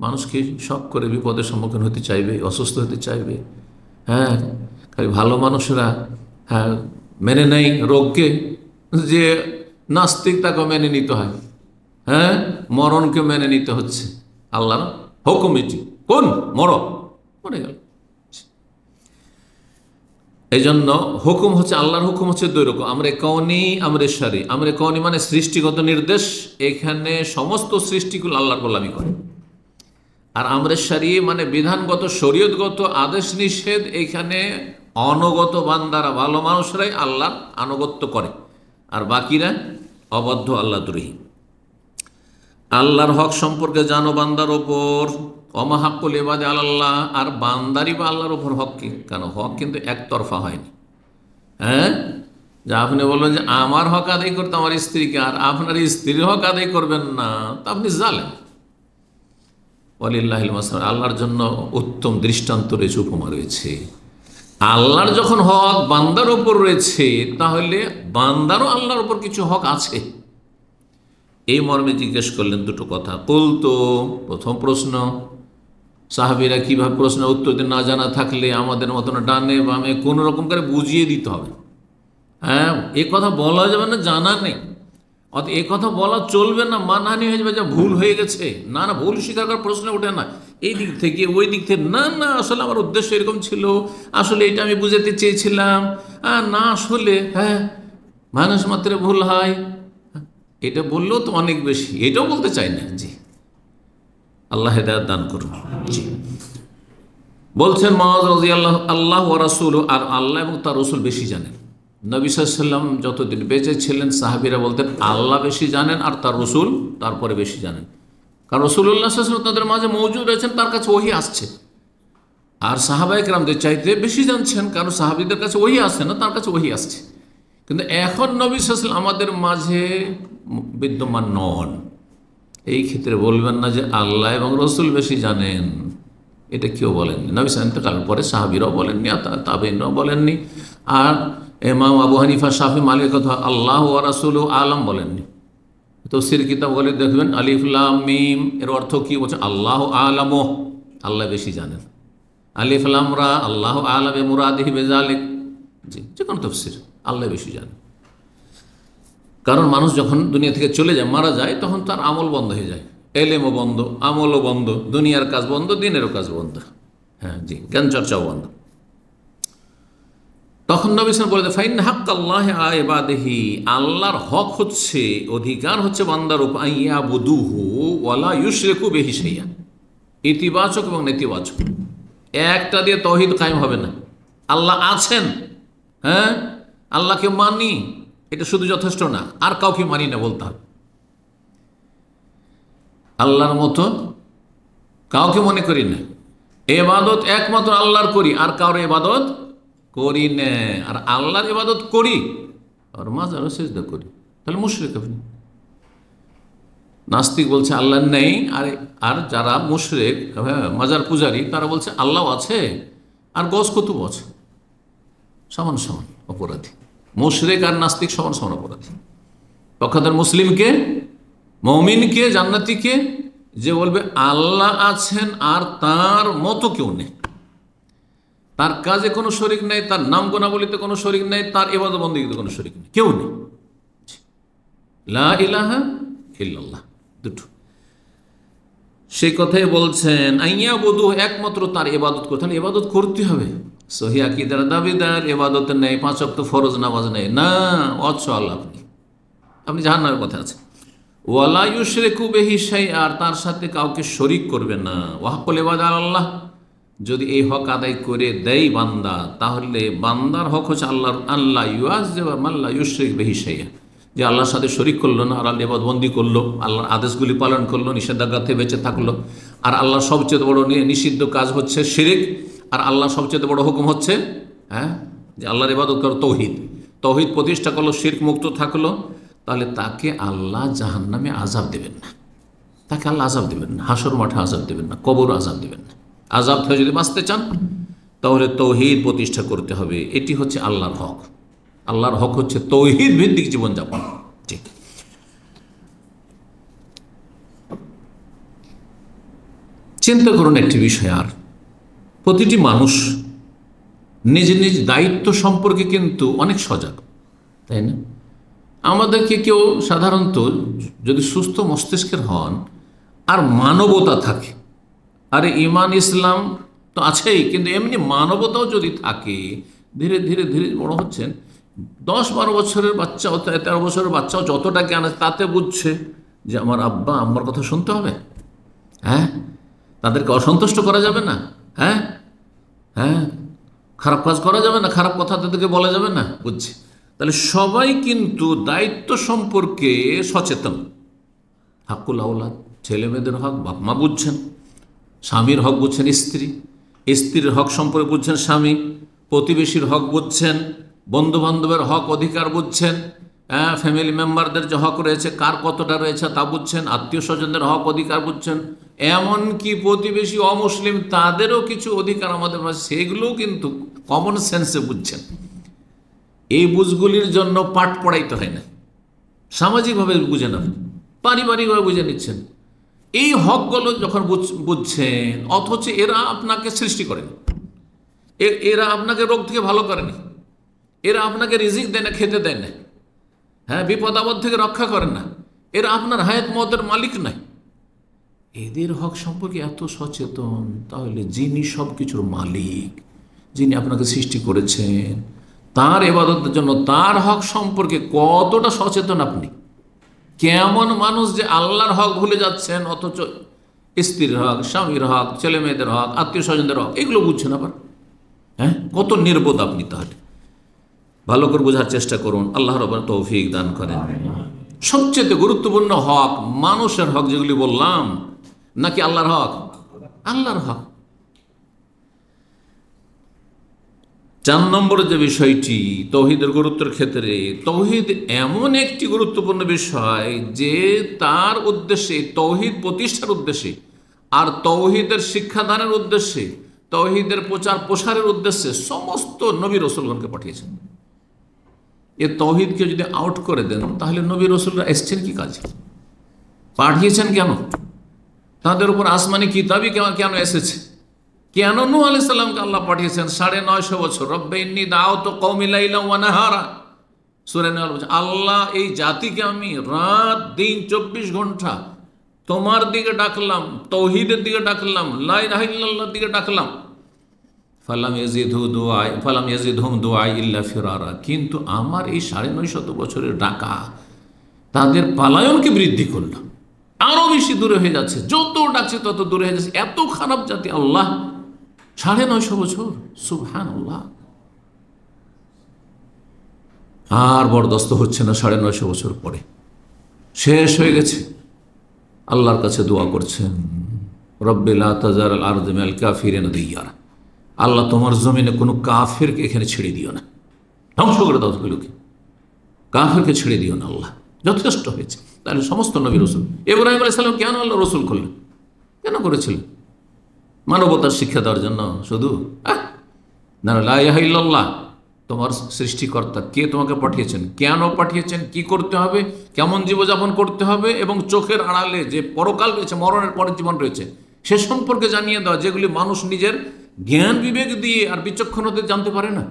মানুষকে শখ করে বিপদের সম্মুখীন হতে চাইবে, অসুস্থ হতে চাইবে। হ্যাঁ, খালি ভালো মানুষেরা মেনে নেয় রোগকে, যে নাস্তিক তাকে মেনে নিতে হয়। হ্যাঁ, মরণকে মেনে নিতে হচ্ছে। আল্লাহর হুকুম এটি, কোন মরে গেল। এই জন্য হুকুম হচ্ছে, আল্লাহর হুকুম হচ্ছে দুই রকম, আমরে কওনি, আমরে শারঈ। আমরে কওনি মানে সৃষ্টিগত নির্দেশ, এখানে সমস্ত সৃষ্টিগুলো আল্লাহর গোলামি করে। আর আমরে শারঈ মানে বিধানগত শরীয়তগত আদেশ নিষেধ, এখানে অনগত বান্দারা, ভালো মানুষরাই আল্লাহর আনুগত্য করে, আর বাকিরা অবাধ্য, আল্লাহ দ্রোহী। আল্লাহর হক সম্পর্কে জানো বান্দার ওপর, ওমা হাক্কুল ইবাদি আলাল্লাহ, আর বান্দারই বা আল্লাহর ওপর হক কি? কেন হক কিন্তু একতরফা হয়নি। হ্যাঁ, যে আপনি বলবেন যে আমার হক আদায় করতে আমার স্ত্রীকে, আর আপনার স্ত্রীর হক আদায় করবেন না, তা আপনি জালেম। ওয়ালিল্লাহিল মাসাল, আল্লাহর জন্য উত্তম দৃষ্টান্ত রয়েছে, উপমা রয়েছে। আল্লাহর যখন হক বান্দার ওপর রয়েছে, তাহলে বান্দারও আল্লাহর ওপর কিছু হক আছে। এই মর্মে জিজ্ঞেস করলেন দুটো কথা। তো প্রথম প্রশ্ন, সাহাবীরা কীভাবে প্রশ্নের উত্তর দিয়ে না জানা থাকলে আমাদের মতন ডানে বামে কোনো রকম করে বুঝিয়ে দিতে হবে। হ্যাঁ, এ কথা বলা যাবে না জানা নেই, অত এ কথা বলা চলবে না, মানহানি হয়ে যাবে, যা ভুল হয়ে গেছে। না, ভুল স্বীকার করার প্রশ্ন ওঠে না। এই দিক থেকে ওই দিক থেকে, না আসলে আমার উদ্দেশ্য এরকম ছিল, আসলে এটা আমি বুঝাতে চেয়েছিলাম, না আসলে মানুষ মাত্র ভুল হয়, এটা বললেও তো অনেক বেশি, এটাও বলতে চাই না। জি, আল্লাহ হেদায়েত দান করুন। জি, বলছেন মুআয রাদিয়াল্লাহু, আল্লাহ ওয়া রাসূলুহু, আর আল্লাহ এবং তার রাসূল বেশি জানেন। নবী সাল্লাল্লাহু আলাইহি ওয়াসাল্লাম যতদিন বেঁচে ছিলেন সাহাবীরা বলতেন আল্লাহ বেশি জানেন আর তার রসুল তারপরে বেশি জানেন, কারণ রাসূলুল্লাহ সাল্লাল্লাহু আলাইহি ওয়াসাল্লাম তাদের মাঝে মওজুদ রয়েছেন, তার কাছে ওহী আসছে। আর সাহাবায়ে কেরামদের চাইতে বেশি জানছেন, কারণ সাহাবীদের কাছে ওহী আসছে না, তার কাছে ওহী আসছে। কিন্তু এখন নবী সাল্লাল্লাহু আলাইহি ওয়াসাল্লাম আমাদের মাঝে বিদ্যমান নন, এই ক্ষেত্রে বলবেন না যে আল্লাহ এবং রসুল বেশি জানেন, এটা কেউ বলেননি। নবী সাল্লাল্লাহু আলাইহি ওয়াসাল্লাম ইন্তেকালের পরে সাহাবীরাও বলেননি, আর তাবেঈনরাও বলেননি, আর ইমাম আবু হানিফা, শাফি, মালিক কথা আল্লাহ ওয়া রাসূলুহু আলাম বলেননি। তাফসীর কিতাব বলে দেখবেন আলিফ লাম মিম এর অর্থ কি বলছে, আল্লাহু আলামু, আল্লাহ বেশি জানেন। আলিফ লাম রা আল্লাহু আলাম মুরাদিহি বিযালিক, জি যে কোনো তাফসীর, আল্লাহ বেশি জানেন। কারণ মানুষ যখন দুনিয়া থেকে চলে যায়, মারা যায়, তখন তার আমল বন্ধ হয়ে যায়, এলেমও বন্ধ, আমলও বন্ধ, দুনিয়ার কাজ বন্ধ, দিনেরও কাজ বন্ধ, হ্যাঁ জি, জ্ঞান চর্চাও বন্ধ। তখন নবী সাল্লাল্লাহু আলাইহি ওয়াসাল্লাম বলে ফাইন হাক্কাল্লাহি আলা ইবাদিহি, আল্লাহর হক হচ্ছে, অধিকার হচ্ছে বান্দার উপর, আইয়াবুদুহু ওয়ালা ইউশরিকু বিহি শাইআ, ইতিবাচক এবং নেতিবাচক একটা দিয়ে তাওহীদ কায়েম হবে না। আল্লাহ আছেন, হ্যাঁ আল্লাহকে মানি, এটা শুধু যথেষ্ট না, আর কাউকে মানি না বলতে হবে। আল্লাহর মতো কাউকে মনে করি না, ইবাদত একমাত্র আল্লাহর করি, আর কারো ইবাদত করি না। আর আল্লাহর ইবাদত করি আর মাজারও সিজদা করি, তাহলে মুশরিক আপনি। নাস্তিক বলছে আল্লাহ নেই, আর যারা মুশরিক, হ্যাঁ মাজার পূজারী, তারা বলছে আল্লাহ আছে আর গস কুতুব আছে, সমান সমান অপরাধী। মুশরিক আর নাস্তিক সমান সমান অপরাধী। পক্ষান্তর মুসলিমকে, মুমিনকে, জান্নাতীকে যে বলবে আল্লাহ আছেন আর তার মতো কেউ নেই, তার কাজে কোনো শরিক নেই, তার নাম গুণাবলিতে কোনো শরিক নেই, তার ইবাদত বন্দেগীতে কোনো শরিক নেই, কেউ নেই, লা ইলাহা ইল্লাল্লাহ, দুটো। সেই কথাই বলছেন আইয়াবুদু, একমাত্র তার ইবাদত করতে, তাহলে ইবাদত করতে হবে। সহিহ আকীদার দাবিদার ইবাদত নেই, 5 ওয়াক্ত ফরজ নামাজ নেই, না অচল, আপনি জাহান্নামের কথা আছে। ওয়ালা ইউশরিকু বিহি শাইআ, আর তার সাথে কাউকে শরিক করবে না। ওয়া হাক্কুল ইবাদি আল্লাহ, যদি এই হক আদায় করে দেয় বান্দা, তাহলে বান্দার হক হচ্ছে আল্লাহর, আল্লাহ ইউআযযিবা মান লা ইউশরিক বিহি শাইআ, যে আল্লাহর সাথে শরিক করলো না, আর আল্লাহ ইবাদতবন্দি করলো, আল্লাহর আদেশগুলি পালন করলো, নিষেধাজ্ঞা থেকে বেঁচে থাকলো। আর আল্লাহর সবচেয়ে বড় নিষিদ্ধ কাজ হচ্ছে শিরিক, আর আল্লাহর সবচেয়ে বড় হুকুম হচ্ছে হ্যাঁ যে আল্লাহর ইবাদত করো, তৌহিদ, তৌহিদ প্রতিষ্ঠা করলো, শিরক মুক্ত থাকলো, তাহলে তাকে আল্লাহ জাহান্নামে আযাব দেবেন না, তাকে আল্লাহ আযাব দেবেন না, হাসর মাঠে আযাব দেবেন না, কবর আযাব দেবেন না। আযাব থেকে যদি বাঁচতে চান তাহলে তৌহিদ প্রতিষ্ঠা করতে হবে, এটি হচ্ছে আল্লাহর হক। আল্লাহর হক হচ্ছে তৌহিদ ভিত্তিক জীবনযাপন। ঠিক, চিন্তা করুন একটি বিষয়, আর প্রতিটি মানুষ নিজ নিজ দায়িত্ব সম্পর্কে কিন্তু অনেক সজাগ, তাই না? আমাদেরকে কেউ সাধারণত যদি সুস্থ মস্তিষ্কের হন আর মানবতা থাকে, আরে ইমান ইসলাম তো আছেই, কিন্তু এমনি মানবতাও যদি থাকে, ধীরে ধীরে ধীরে বড় হচ্ছেন, 10-12 বছরের বাচ্চাও, 13 বছরের বাচ্চাও যতটা জ্ঞান আছে তাতে বুঝছে যে আমার আব্বা আম্মার কথা শুনতে হবে, হ্যাঁ তাদেরকে অসন্তুষ্ট করা যাবে না, হ্যাঁ হ্যাঁ খারাপ কাজ করা যাবে না, খারাপ কথা তাদেরকে বলা যাবে না, বুঝছে। তাহলে সবাই কিন্তু দায়িত্ব সম্পর্কে সচেতন। হাক্কুল আওলাদ, ছেলে মেয়েদের হক বাপ মা বুঝছেন, স্বামীর হক বুঝছেন স্ত্রী, স্ত্রীর হক সম্পর্কে বুঝছেন স্বামী, প্রতিবেশীর হক বুঝছেন, বন্ধু বান্ধবের হক অধিকার বুঝছেন, ফ্যামিলি মেম্বারদের যে হক রয়েছে কার কতটা রয়েছে তা বুঝছেন, আত্মীয় স্বজনদের হক অধিকার বুঝছেন, এমনকি প্রতিবেশী অমুসলিম তাদেরও কিছু অধিকার আমাদের মাঝে, সেগুলোও কিন্তু কমন সেন্সে বুঝছেন। এই বুঝগুলির জন্য পাঠ পড়াইতে হয় না, সামাজিকভাবে বুঝে নেন, পারিবারিকভাবে বুঝে নিচ্ছেন। এই হকগুলো যখন বুঝছেন, অথচ এরা আপনাকে সৃষ্টি করেনি, এরা আপনাকে রোগ থেকে ভালো করেনি, এরা আপনাকে রিজিক দেয় না, খেতে দেয় না, হ্যাঁ বিপদ আপদ থেকে রক্ষা করেন না, এরা আপনার হায়াত মতের মালিক নয়। এদের হক সম্পর্কে এত সচেতন, তাহলে যিনি সব কিছুর মালিক, যিনি আপনাকে সৃষ্টি করেছেন, তার ইবাদতের জন্য তার হক সম্পর্কে কতটা সচেতন আপনি? কেমন মানুষ যে আল্লাহর হক ভুলে যাচ্ছেন, অথচ স্ত্রীর হক, স্বামীর হক, ছেলে মেয়েদের হক, আত্মীয় স্বজনদের হক, এগুলো বুঝছেন আবার, হ্যাঁ কত নির্বোধ আপনি তাহলে। ভালো করে বোঝার চেষ্টা করুন। আল্লাহ রাব্বুল তৌফিক দান করেন। সবচেয়ে গুরুত্বপূর্ণ হক মানুষের হক যেগুলি বললাম, নাকি আল্লাহর হক? আল্লাহর হক। 4 নম্বর যে বিষয়টি তৌহিদের গুরুত্বের ক্ষেত্রে, তৌহিদ এমন একটি গুরুত্বপূর্ণ বিষয় যে তার উদ্দেশ্যে, তৌহিদ প্রতিষ্ঠার উদ্দেশ্যে আর তৌহিদের শিক্ষাদানের উদ্দেশ্যে, তৌহিদের প্রচার প্রসারের উদ্দেশ্যে সমস্ত নবী রাসূলগণকে পাঠিয়েছেন। এ তৌহিদকে যদি আউট করে দেন, তাহলে নবী রাসূলরা এসছেন কি কাজে, পাঠিয়েছেন কেন, তাদের উপর আসমানি কিতাবই কেন এসেছে, কেন নূহ আলাইহিস সালামকে আল্লাহ পাঠিয়েছেন 950 বছর? রব্বে ইন্নী দাউতু কওমি লাইলা ওয়া নাহারা, সূরা নূহ বলছে, আল্লাহ এই জাতিকে আমি রাত দিন 24 ঘন্টা তোমার দিকে ডাকলাম, তৌহিদের দিকে ডাকলাম, লা ইলাহা ইল্লাল্লাহর দিকে ডাকলাম। ফালাম ইয়াজিদহুম দুআই ইল্লা ফিরারা, কিন্তু আমার এই 950 বছরের ডাকা তাদের পালায়নকে বৃদ্ধি করলো, আরো বেশি দূরে হয়ে যাচ্ছে, যত ডাকছে তত দূরে হয়ে যাচ্ছে। এত খারাপ জাতি আল্লাহ, 950 বছর, সুবহানাল্লাহ। আর বরদাস্ত হচ্ছে না, 950 বছর পরে শেষ হয়ে গেছে। আল্লাহর কাছে দোয়া করছেন, রব্বি লা তাজারাল আরদা মিনাল কাফিরিনা দিয়ারা, আল্লাহ তোমার জমিনে কোনো কাফেরকে এখানে ছেড়ে দিও না, ধ্বংস করে দাও সেগুলোকে, কাফেরকে ছেড়ে দিও না আল্লাহ। যথেষ্ট হয়েছে। তাহলে সমস্ত নবী রসুল, ইব্রাহিম আলাইহিস সালাম কেন আল্লাহ রসুল করলেন, কেন করেছিলেন? মানবতার শিক্ষা দেওয়ার জন্য শুধু? না, লা ইলাহা ইল্লাল্লাহ, তোমার সৃষ্টিকর্তা কে তোমাকে পাঠিয়েছেন, কেন পাঠিয়েছেন, কি করতে হবে, কেমন জীবনযাপন করতে হবে, এবং চোখের আড়ালে যে পরকাল রয়েছে, মরণের পরের জীবন রয়েছে, সে সম্পর্কে জানিয়ে দেওয়া, যেগুলি মানুষ নিজের জ্ঞান বিবেক দিয়ে আর বিচক্ষণতা জানতে পারে না।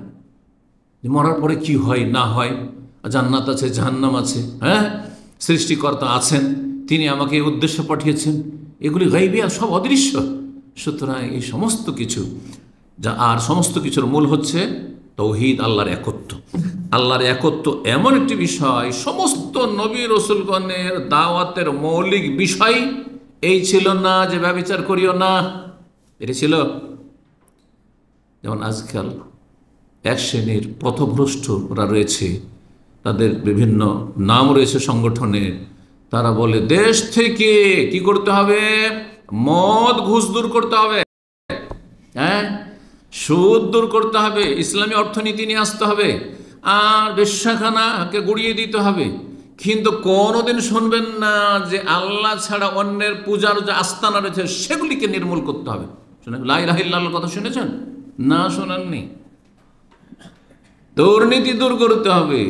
যে মরার পরে কি হয় না হয়, জান্নাত আছে, জাহান্নাম আছে, হ্যাঁ, সৃষ্টিকর্তা আছেন, তিনি আমাকে এই উদ্দেশ্যে পাঠিয়েছেন, এগুলি গায়বী আর সব অদৃশ্য। সুতরাং এই সমস্ত কিছু আর সমস্ত কিছুর মূল হচ্ছে তৌহিদ, আল্লাহর একত্ব। আল্লাহর একত্ব এমন একটি বিষয়, সমস্ত নবী রসুলগণের দাওয়াতের মৌলিক বিষয় এই ছিল না যে ব্যভিচার করিও না, এটা ছিল। যেমন আজকাল এক শ্রেণীর পথভ্রষ্টরা রয়েছে, তাদের বিভিন্ন নাম রয়েছে সংগঠনের, তারা বলে দেশ থেকে কি করতে হবে, মদ ঘুষ দূর করতে হবে, হ্যাঁ, সুদ দূর করতে হবে, ইসলামী অর্থনীতি নিয়ে আসতে হবে, আর বেশ্যাখানাকে গুড়িয়ে দিতে হবে। কিন্তু কোনোদিন শুনবেন না যে আল্লাহ ছাড়া অন্যের পূজার যে আস্তানা রয়েছে সেগুলিকে নির্মূল করতে হবে। শুনে লা ইলাহা ইল্লাল্লাহর কথা শুনেছেন? না, শোনেননি। দুর্নীতি দূর করতে হবে।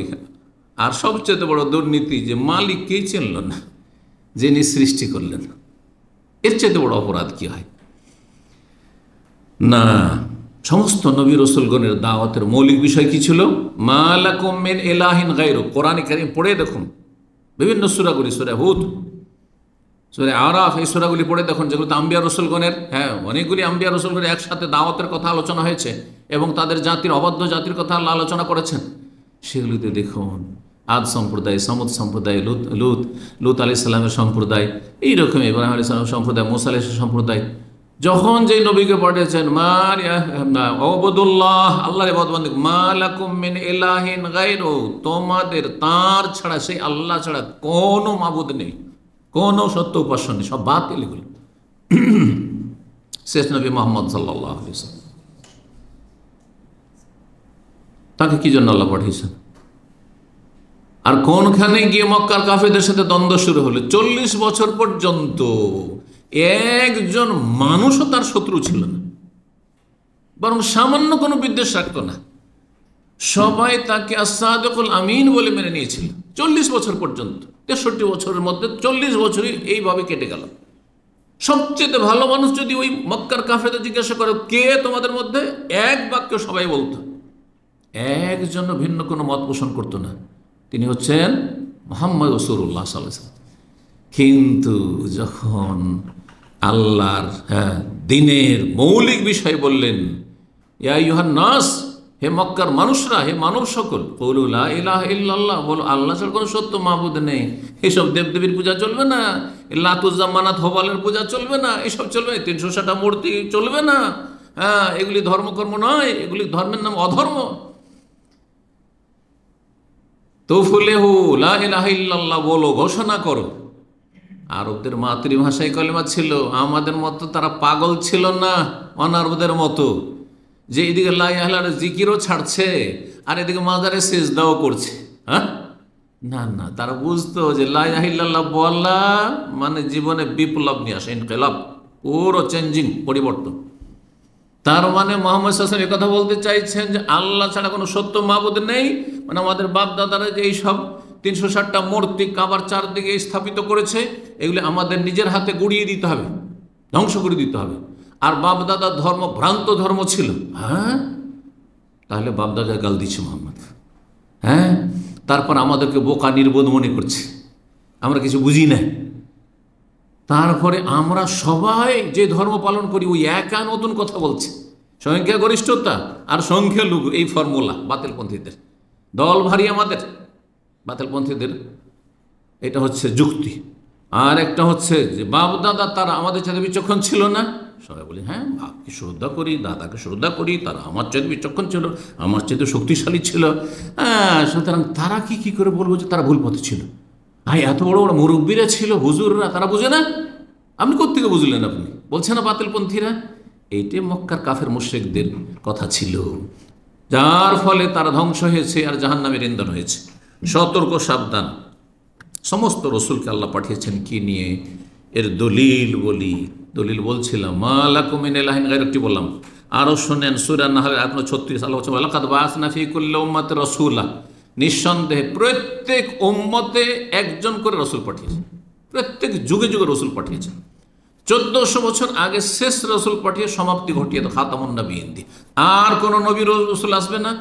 আর সবচেয়ে বড় দুর্নীতি যে মালিককেই চিনল না, যিনি সৃষ্টি করলেন। এর চেয়ে বড় অপরাধ কি হয়? না, সমস্ত নবী রসুলগণের দাওয়াতের মৌলিক বিষয় কি ছিল? মা লাকুম মিন ইলাহিন গায়রু। কোরআনে কারীম পড়ে দেখুন, বিভিন্ন সূরাগুলি, সূরা হুদ, সূরা আরাফ, এই সূরাগুলি পড়ে দেখুন, যেগুলোতে আম্বিয়া রসুলগণের, হ্যাঁ, অনেকগুলি আম্বিয়া রসুলগণের একসাথে দাওয়াতের কথা আলোচনা হয়েছে এবং তাদের জাতির, অবাধ্য জাতির কথা আল্লাহ আলোচনা করেছেন। সেগুলিতে দেখুন আদ সম্প্রদায়, সামুদ সম্প্রদায়, লুত আলাইহিস সালামের সম্প্রদায়, এইরকম ইব্রাহিম আলাইহিস সালামের সম্প্রদায়, মুসা আলাইহিস সম্প্রদায়, যখন যেই নবীকে পাঠিয়েছেন, ওয়াবুদুল্লাহ, আল্লাহর ইবাদত বন্দেগী, মা লাকুম মিন ইলাহিন গায়রু, তোমাদের তার ছাড়া, সেই আল্লাহ ছাড়া কোনো মাবুদ নেই, কোনো সত্য উপাস্য নেই, সব বাতিল এগুলো। শেষ নবী মুহাম্মদ সাল্লাল্লাহু আলাইহি ওয়াসাল্লাম, তাকে কি জন্য আল্লাহ পাঠিয়েছেন? আর কোনখানে গিয়ে মক্কার কাফেরদের সাথে দ্বন্দ্ব শুরু হলো? 40 বছর পর্যন্ত একজন মানুষও তার শত্রু ছিল না, বরং সামান্য কোনো বিদ্বেষ রাখতো না। সবাই তাকে আস-সাদিকুল আমিন বলে মেনে নিয়েছিল 40 বছর পর্যন্ত। 63 বছরের মধ্যে 40 বছরই এইভাবে কেটে গেল। সবচেয়ে ভালো মানুষ যদি ওই মক্কার কাফেরদের জিজ্ঞাসা করে, কে তোমাদের মধ্যে, এক বাক্য সবাই বলতো, একজন ভিন্ন কোনো মত পোষণ করতো না, তিনি হচ্ছেন মুহাম্মদ রাসূলুল্লাহ সাল্লাল্লাহু আলাইহি ওয়াসাল্লাম। কিন্তু যখন আল্লাহর দ্বীনের মৌলিক বিষয় বললেন, ইয়া আইয়ুহান নাস, হে মক্কার মানুষরা, হে মানব সকল, কুলু লা ইলাহা ইল্লাল্লাহ, বলো আল্লাহ ছাড়া কোনো সত্য মাবুদ নেই। এসব দেবদেবীর পূজা চলবে না, লাত উজ্জা মানাত হোবালের পূজা চলবে না, এসব চলবে, 360টা মূর্তি চলবে না, হ্যাঁ, এগুলি ধর্মকর্ম নয়, এগুলি ধর্মের নাম অধর্ম। তুফলিহু, লা ইলাহা ইল্লাল্লাহ বলো, ঘোষণা করো। আরবদের মাতৃভাষায় কলেমা ছিল, আমাদের মতো তারা পাগল ছিল না, অনারবদের মতো, যে এদিকে লা ইলাহা ইল্লাল্লাহর জিকিরও ছাড়ছে আর এদিকে মাজারে সিজদাও করছে। হ্যাঁ, না না, তারা বুঝতো যে লা ইলাহা ইল্লাল্লাহ বলা মানে জীবনে বিপ্লব নিয়ে আসে, ইনকিলাব, পুরো চেঞ্জিং, পরিবর্তন। তার মানে মুহাম্মদ সাল্লাল্লাহু আলাইহি ওয়াসাল্লাম এই কথা বলতে চাইছেন যে আল্লাহ ছাড়া কোনো সত্য মাবুদ নেই। মানে আমাদের বাপ দাদারা যে এইসব 360টা মূর্তি কাবার চারদিকে স্থাপিত করেছে, এগুলি আমাদের নিজের হাতে গুড়িয়ে দিতে হবে, ধ্বংস করে দিতে হবে। আর বাপ দাদার ধর্ম ভ্রান্ত ধর্ম ছিল। হ্যাঁ, তাহলে বাপ দাদা গাল দিচ্ছে মোহাম্মদ। হ্যাঁ, তারপর আমাদেরকে বোকা নির্বোধ মনে করছে, আমরা কিছু বুঝি না। তারপরে আমরা সবাই যে ধর্ম পালন করি ওই একা নতুন কথা বলছে, সংখ্যাগরিষ্ঠতা আর সংখ্যালঘু, এই ফর্মুলা বাতিলপন্থীদের। দল ভারী আমাদের বাতিলপন্থীদের, এটা হচ্ছে যুক্তি। আর একটা হচ্ছে যে বাপ দাদা তারা আমাদের সাথে বিচক্ষণ ছিল না। সবাই বলি হ্যাঁ, বাপকে শ্রদ্ধা করি, দাদাকে শ্রদ্ধা করি, তারা আমার চাইতে বিচক্ষণ ছিল, আমার চাইতে শক্তিশালী ছিল। হ্যাঁ, সুতরাং তারা কি করে বলবো যে তারা ভুল পথে ছিল? হ্যাঁ, এত বড় বড় মুরব্বীরা ছিল, হুজুররা, তারা বুঝে না? আপনি কোত্থেকে বুঝলেন? আপনি বলছেন না বাতিলপন্থীরা। এইটাই মক্কার কাফের মুশরিকদের কথা ছিল, যার ফলে তারা ধ্বংস হয়েছে আর জাহান্নামের ইন্ধন হয়েছে। সতর্ক, সাবধান। সমস্ত রসুলকে আল্লাহ পাঠিয়েছেন কি নিয়ে? এর দলিল বলছিলাম, মা লাকুম মিন ইলাহিন গায়রুহু বললাম। আরও শোনেন সূরা নাহলের 36, আল্লাহ বলছেন লাকাদ বাআসনা ফী কুল্লি উম্মাতিন রাসূলা, নিঃসন্দেহে প্রত্যেক উম্মতে একজন করে রসুল পাঠিয়েছে, প্রত্যেক যুগে যুগে রসুল পাঠিয়েছেন। 1400 বছর আগে শেষ রসুল পাঠিয়ে সমাপ্তি ঘটিয়ে তো খাতামুন নবিয়্যিন দিয়ে আর কোনো নবী রসুল আসবে না।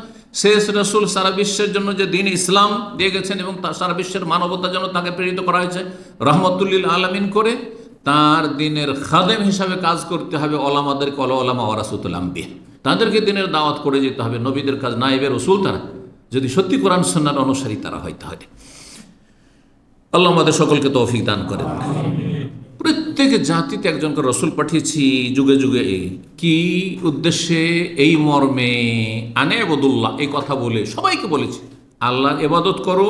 শেষ রসুল সারা বিশ্বের জন্য যে দিন ইসলাম দিয়ে গেছেন এবং সারা বিশ্বের মানবতার জন্য তাকে প্রেরিত করা হয়েছে রহমতুল্লিল আলামিন করে, তার দিনের খাদেম হিসাবে কাজ করতে হবে ওলামাদেরকে, ওলামা ওয়ারাসাতুল আম্বিয়া, তাদেরকে দিনের দাওয়াত করে যেতে হবে। নবীদের কাজ নায়েবে রসুল তারা, যদি সত্যি কোরআন সুন্নাহর অনুসারী তারা হইতে হবে। আল্লাহ আমাদের সকলকে তৌফিক দান করেন। প্রত্যেক জাতিতে একজন করে রসুল পাঠিয়েছি যুগে যুগে। কি উদ্দেশ্যে? এই মর্মে, আনে আবুদুল্লাহ, এই কথা বলে সবাইকে বলেছি আল্লাহর ইবাদত করো,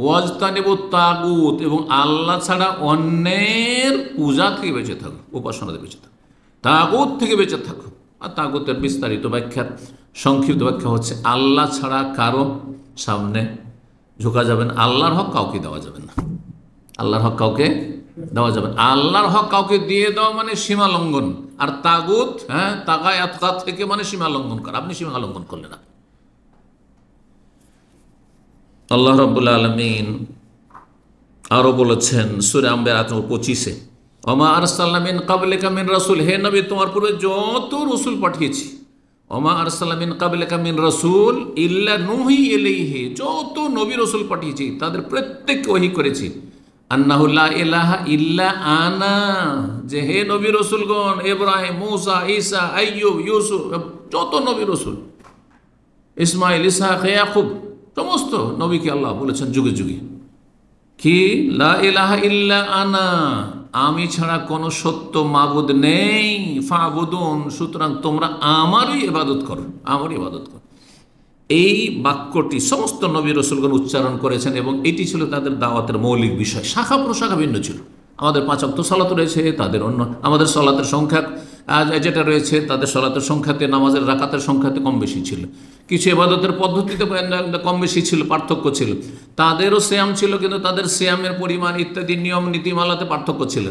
ওয়াজতানিবু তাগুত, এবং আল্লাহ ছাড়া অন্যের পূজা থেকে বেঁচে থাকো, উপাসনা থেকে বেঁচে থাকো, তাগুত থেকে বেঁচে থাকো। আর তাগুতের বিস্তারিত ব্যাখ্যার সংক্ষিপ্ত ব্যাখ্যা হচ্ছে আল্লাহ ছাড়া কারো সামনে ঝুঁকা যাবে না, আল্লাহর হক কাউকে দেওয়া যাবে না, আল্লাহর হক কাউকে দেওয়া যাবে না। আল্লাহর হক কাউকে দিয়ে দেওয়া মানে সীমা লঙ্ঘন। আর তাগুত, হ্যাঁ, তাগায়াত থেকে মানে সীমা লঙ্ঘন করা। আপনি সীমা লঙ্ঘন করলেন না। আল্লাহ রাব্বুল আলামিন আরো বলেছেন সূরা আম্বিয়া 25-এ, ওমা আরসালনা মিন ক্বাবলিকা মিন রাসূল, হে নবী তোমার পূর্বে যত রাসূল পাঠিয়েছি, ওমা আরসালনা মিন ক্বাবলিকা মিন রাসূল ইল্লা নুহি ইলাইহি, যত নবী রাসূল পাঠিয়েছি তাদের প্রত্যেককে ওহী করেছি আন্নাহু লা ইলাহা ইল্লা আনা, যে হে নবী রাসূলগণ, ইব্রাহিম, মূসা, ঈসা, আইয়ুব, ইউসুফ, যত নবী রাসূল, ইসমাইল, ইসহাক, ইয়াকুব, সমস্ত নবীকে আল্লাহ বলেছেন যুগে যুগে কি লা ইলাহা ইল্লা আনা, আমি ছাড়া কোনো সত্য মাবুদ নেই, ফাবুদুন, সুতরাং তোমরা আমারই ইবাদত করো, আমারই ইবাদত করো। এই বাক্যটি সমস্ত নবী রাসূলগণ উচ্চারণ করেছেন এবং এটি ছিল তাদের দাওয়াতের মৌলিক বিষয়। শাখা প্রশাখা ভিন্ন ছিল। আমাদের 5 ওয়াক্ত সালাত রয়েছে, তাদের অন্য, আমাদের সালাতের সংখ্যা যেটা রয়েছে তাদের সালাতের সংখ্যাতে, নামাজের রাকাতের সংখ্যাতে কম বেশি ছিল, কিছু ইবাদতের পদ্ধতিতে কম বেশি ছিল, পার্থক্য ছিল। তাদেরও সিয়াম ছিল কিন্তু তাদের সিয়ামের পরিমাণ ইত্যাদি নিয়ম নীতিমালাতে পার্থক্য ছিল।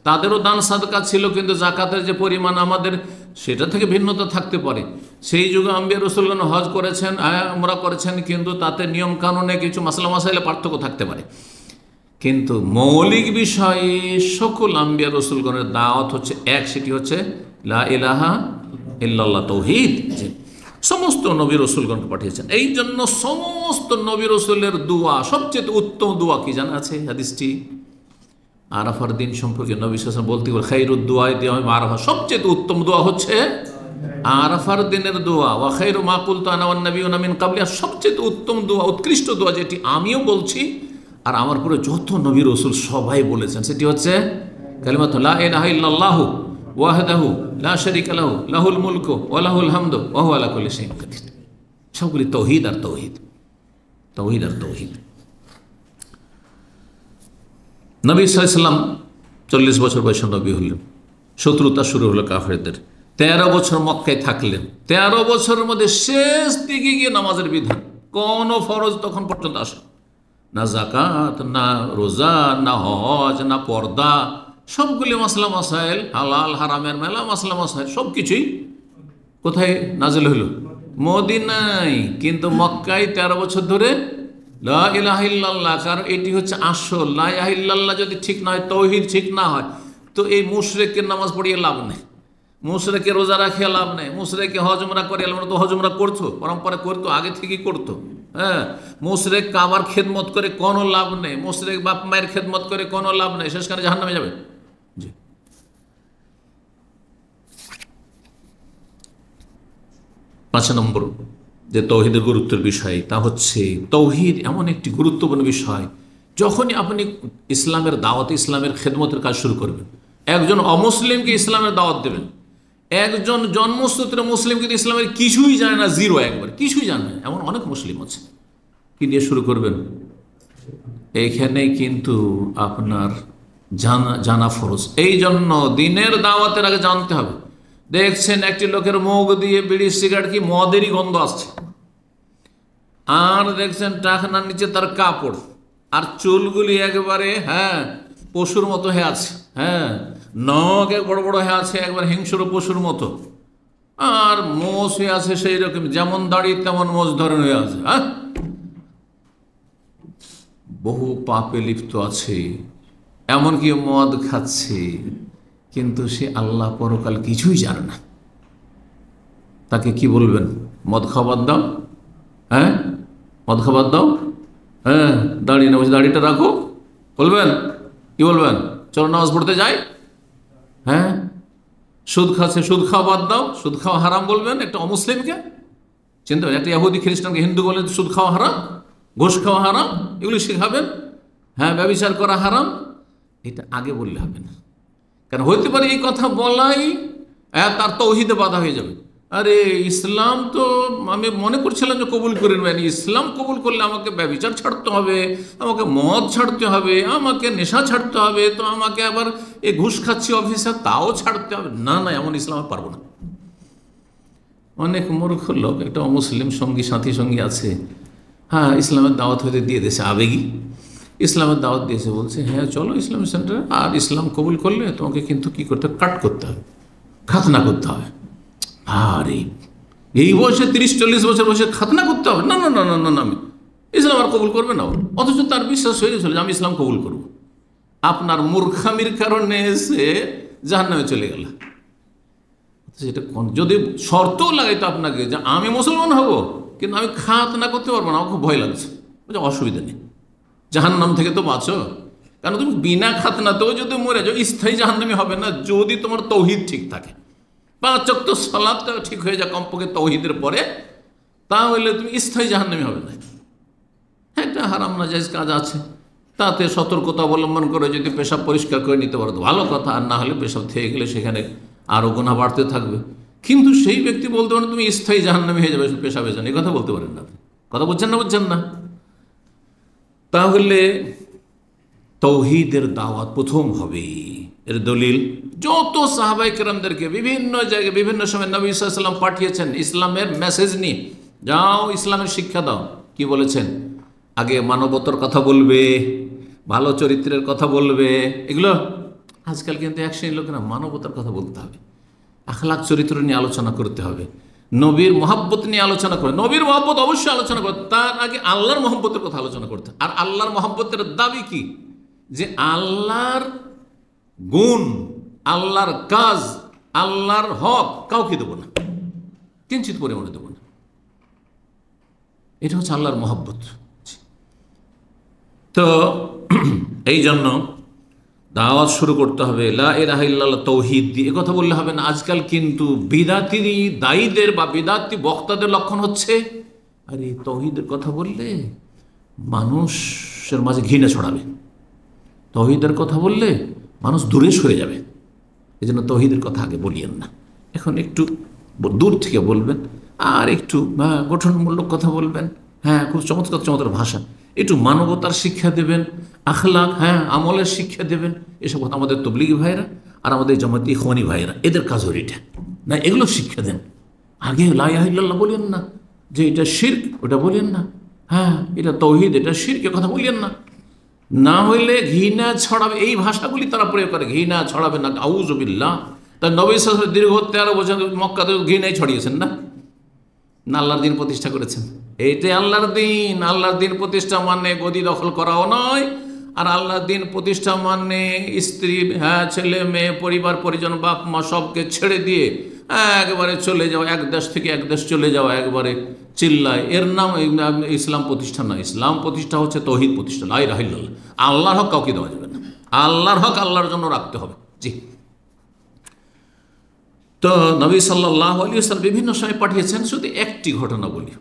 তাদেরও দান সাদকা ছিল কিন্তু জাকাতের যে পরিমাণ আমাদের সেটা থেকে ভিন্নতা থাকতে পারে। সেই যুগে আম্বিয়া রাসূলগণ হজ করেছেন, উমরা করেছেন, কিন্তু তাতে নিয়ম কানুনে কিছু মাসলা মাসাইলে পার্থক্য থাকতে পারে। কিন্তু মৌলিক বিষয়ে সকল আম্বিয়া রাসূলগণের দাওয়াত হচ্ছে এক, সেটি হচ্ছে লা ইলাহা ইল্লাল্লাহ, তাওহীদ। সমস্ত নবী রাসূলগণকে পাঠিয়েছেন। এই জন্য সমস্ত নবী রাসূলের দোয়া, সবচেয়ে উত্তম দোয়া কি জানা আছে? হাদিসটি আরাফার দিন সম্পর্কে নবী সাল্লাল্লাহু আলাইহি ওয়াসাল্লাম বলতে বলেন, খায়রুদ দুআই ইয়াউম আরাফা, সবচেয়ে উত্তম দোয়া হচ্ছে আরাফার দিনের দোয়া। ওয়া খায়রু মা কুলতু আনা ওয়ান নাবিয়্যুনা মিন ক্বাবলি, সবচেয়ে উত্তম দোয়া, উৎকৃষ্ট দোয়া যেটি আমিও বলছি আর আমার পরে যত নবী রাসূল সবাই বলেছেন, সেটি হচ্ছে কালিমাতু লা ইলাহা ইল্লাল্লাহু ওয়াহদাহু লা শারীকা লাহু লাহুল মুলকু ওয়া লাহুল হামদু ওয়া হুয়া আলা কুল্লি শাইইন কাদির। সবগুলি তাওহীদ আর তাওহীদ, তাওহীদ আর তাওহীদ। নবী সাল্লাল্লাহু আলাইহি ওয়াসাল্লাম 40 বছর বয়সে নবী হলেন, শত্রুতা শুরু হলো কাফেরদের। 13 বছর মক্কায় থাকলেন। 13 বছরের মধ্যে শেষ দিকে গিয়ে নামাজের বিধান, কোনো ফরজ তখন পর্যন্ত আসে না, জাকাত না, রোজা না, হজ না, পর্দা, সবগুলি মাসলা মাসাইল, হালাল হারামের মেলা মাসলা মাসাইল সব কিছুই কোথায় নাজিল হইল? মদিনায়। কিন্তু মক্কায় 13 বছর ধরে লা ইলাহা ইল্লাল্লাহ, কারণ এটি হচ্ছে আসল। লা ইলাহা ইল্লাল্লাহ যদি ঠিক না হয়, তাওহীদ ঠিক না হয়, তো এই মুশরিকের নামাজ পড়িয়ে লাভ নেই, মুশরিকের রোজা রাখিয়ে লাভ নেই, মুশরিকে হজ উমরা করে, আমরা তো হজ উমরা করতো, পরম্পরা করতো, আগে থেকেই করতো। হ্যাঁ, মুশরিক কাবার খেদমত করে কোনো লাভ নেই, মুশরিক বাপ মায়ের খেদমত করে কোনো লাভ নেই, শেষকালে জাহান্নামে যাবে। জি। 5 নম্বর যে তৌহিদের গুরুত্বের বিষয়, তা হচ্ছে তৌহিদ এমন একটি গুরুত্বপূর্ণ বিষয়, যখনই আপনি ইসলামের দাওয়াত, ইসলামের খেদমতের কাজ শুরু করবেন, একজন অমুসলিমকে ইসলামের দাওয়াত দেবেন, একজন জন্মসূত্রে মুসলিম কিন্তু ইসলামের কিছুই জানে না, জিরো, একবার কিছুই জানে না, এমন অনেক মুসলিম আছে, কি দিয়ে শুরু করবেন? এইখানে কিন্তু আপনার জানা ফরজ। এই জন্য দিনের দাওয়াতের আগে জানতে হবে। দেখছেন একটি লোকের মুখ দিয়ে বিড়ি সিগারেট কি মদেরই গন্ধ আসছে, আর দেখছেন টাকনার নিচে তার কাপড়, আর চুলগুলি একেবারে পশুর মতো হয়ে আছে, নখ এক বড় বড় হয়ে আছে, একবার হিংস্র পশুর মতো, আর মোষ হয়ে আছে সেই রকম, যেমন দাড়ি তেমন মোষ ধরন হয়ে আছে, বহু পাপে লিপ্ত আছে, এমনকি মদ খাচ্ছে, কিন্তু সে আল্লাহ পরকাল কিছুই জানে না। তাকে কি বলবেন? মদ খাবার দাও, মদ খাবার দাও, দাড়ি না, দাড়িটা রাখো, বলবেন? কি বলবেন? চলো নামাজ পড়তে যাই। সুদ খাচ্ছে, সুদ খাওয়া বাদ দাও, সুদ খাওয়া হারাম বলবেন একটা অমুসলিমকে? চিন্তা করেন, একটা ইহুদি খ্রিস্টানকে হিন্দু বলেন সুদ খাওয়া হারাম, ঘুষ খাওয়া হারাম, এগুলি শেখাবেন? ব্যভিচার করা হারাম, এটা আগে বললে হবে না। কারণ হইতে পারে এই কথা বলাই তার তৌহিদে বাধা হয়ে যাবে। আরে ইসলাম তো আমি মনে করছিলাম যে কবুল করে নেবেন, ইসলাম কবুল করলে আমাকে ব্যভিচার ছাড়তে হবে, আমাকে মদ ছাড়তে হবে, আমাকে নেশা ছাড়তে হবে, তো আমাকে আবার এই ঘুষ খাচ্ছি অফিসে তাও ছাড়তে হবে। না না, এমন ইসলাম আমি পারবো না। অনেক মূর্খ লোক, একটা অমুসলিম সঙ্গী সাথী সঙ্গী আছে, ইসলামের দাওয়াত হতে দিয়ে দিয়েছে, আবেগী ইসলামের দাওয়াত দিয়েছে, বলছে চলো ইসলামিক সেন্টারে, আর ইসলাম কবুল করলে তোমাকে কিন্তু কি করতে হবে, কাট করতে হবে, খাতনা করতে হবে। আরে এই বয়সে 30-40 বছর বয়সে খাতনা করতে হবে? না না না না না, আমি ইসলাম আর কবুল করবে না। অথচ তার বিশ্বাস হয়ে গেছিল যে আমি ইসলাম কবুল করব। আপনার মূর্খামির কারণে সে জাহান্নামে চলে গেল। সেটা যদি শর্তও লাগাইতো আপনাকে যে আমি মুসলমান হব, কিন্তু আমি খাতনা করতে পারবো না, আমার খুব ভয় লাগছে, অসুবিধা নেই, জাহান্নাম থেকে তো বাঁচো। কারণ তুমি বিনা খাতনাতেও যদি মরে যাও, স্থায়ী জাহান্নামী হবে না, যদি তোমার তৌহিদ ঠিক থাকে, 5 ওয়াক্ত সালাতটা ঠিক হয়ে যায় কমপক্ষে তৌহিদের পরে, তাহলে তুমি স্থায়ী জাহান্নামী হবে না। একটা হারাম নাজায়েজ কাজ আছে, তাতে সতর্কতা অবলম্বন করে যদি পেশাব পরিষ্কার করে নিতে পারো তো ভালো কথা, আর না হলে পেশাব থেকে গেলে সেখানে আরও গুনাহ বাড়তে থাকবে। কিন্তু সেই ব্যক্তি বলতে পারেন তুমি স্থায়ী জাহান্নামী হয়ে যাবে পেশাবে জান, এই কথা বলতে পারেন না। কথা বলছেন না? বুঝছেন না? তাহলে তৌহিদের দাওয়াত প্রথম হবে। এর দলিল যত সাহাবায়ে কেরামদেরকে বিভিন্ন জায়গায় বিভিন্ন সময় নবী সাল্লাল্লাহু আলাইহি ওয়াসাল্লাম পাঠিয়েছেন ইসলামের মেসেজ নিয়ে, যাও ইসলামের শিক্ষা দাও। কি বলেছেন? আগে মানবতার কথা বলবে, ভালো চরিত্রের কথা বলবে। এগুলো আজকাল কিন্তু এক শ্রেণীর লোকেরা মানবতার কথা বলতে হবে, আখলাক চরিত্র নিয়ে আলোচনা করতে হবে, নবীর মহব্বত নিয়ে আলোচনা করে, নবীর মহব্বত অবশ্যই আলোচনা করতে, তার আগে আল্লাহর মহব্বতের কথা আলোচনা করতে। আর আল্লাহর মহব্বতের দাবি কি? যে আল্লাহর গুণ, আল্লাহর কাজ, আল্লাহর হক কাউকে দেবো না, কিঞ্চিত পরিমাণে দেবো না। এটা হচ্ছে আল্লাহর মহব্বত। তো এই জন্য দাওয়াত শুরু করতে হবে লা ইলাহা ইল্লাল্লাহ তৌহিদ দিয়ে। এ কথা বললে হবে না। আজকাল কিন্তু বিদাতি দায়ীদের বা বিদাতি বক্তাদের লক্ষণ হচ্ছে, আরে তৌহিদের কথা বললে মানুষের মাঝে ঘৃণা ছড়াবে, তৌহিদের কথা বললে মানুষ দূরে সরে যাবে, এই জন্য তৌহিদের কথা আগে বলিয়েন না। এখন একটু দূর থেকে বলবেন, আর একটু গঠনমূলক কথা বলবেন, খুব চমৎকার চমৎকার ভাষা, একটু মানবতার শিক্ষা দেবেন, আখলাক, আমলের শিক্ষা দেবেন। এসব কথা আমাদের তবলিগি ভাইরা আর আমাদের জামাতি ইখওয়ানি ভাইরা, এদের কাজ হল এটা না, এগুলো শিক্ষা দেন। আগে লা ইলাহা ইল্লাল্লাহ বলেন না, যে এটা শিরক, ওটা বলেন না, এটা তৌহিদ, এটা শিরক, কথা বলেন না। না হইলে ঘৃণা ছড়াবে, এই ভাষাগুলি তারা প্রয়োগ করে, ঘৃণা ছড়াবে না, আউযু বিল্লাহ। তাই নবী সাল্লাল্লাহু আলাইহি ওয়াসাল্লাম দীর্ঘ 13 বছর মক্কাতে ঘৃণাই ছড়িয়েছেন না, না আল্লাহর দিন প্রতিষ্ঠা করেছেন। এইটাই আল্লাহর দিন। আল্লাহর দিন প্রতিষ্ঠা মানে গদি দখল করাও নয়, আর আল্লাহর দিন প্রতিষ্ঠা মানে স্ত্রী, ছেলে মেয়ে, পরিবার পরিজন, বাপ মা সবকে ছেড়ে দিয়ে একবারে চলে যাওয়া, এক দেশ থেকে এক দেশ চলে যাওয়া, একবারে চিল্লায়, এর নাম ইসলাম প্রতিষ্ঠা নয়। ইসলাম প্রতিষ্ঠা হচ্ছে তৌহিদ প্রতিষ্ঠা, লা ইলাহা ইল্লাল্লাহ। আল্লাহর হক কাউকে দেওয়া যাবে না, আল্লাহর হক আল্লাহর জন্য রাখতে হবে। জি। তো নবী সাল্লাল্লাহু আলাইহি ওয়াসাল্লাম বিভিন্ন সময় পাঠিয়েছেন। শুধু একটি ঘটনা বলি,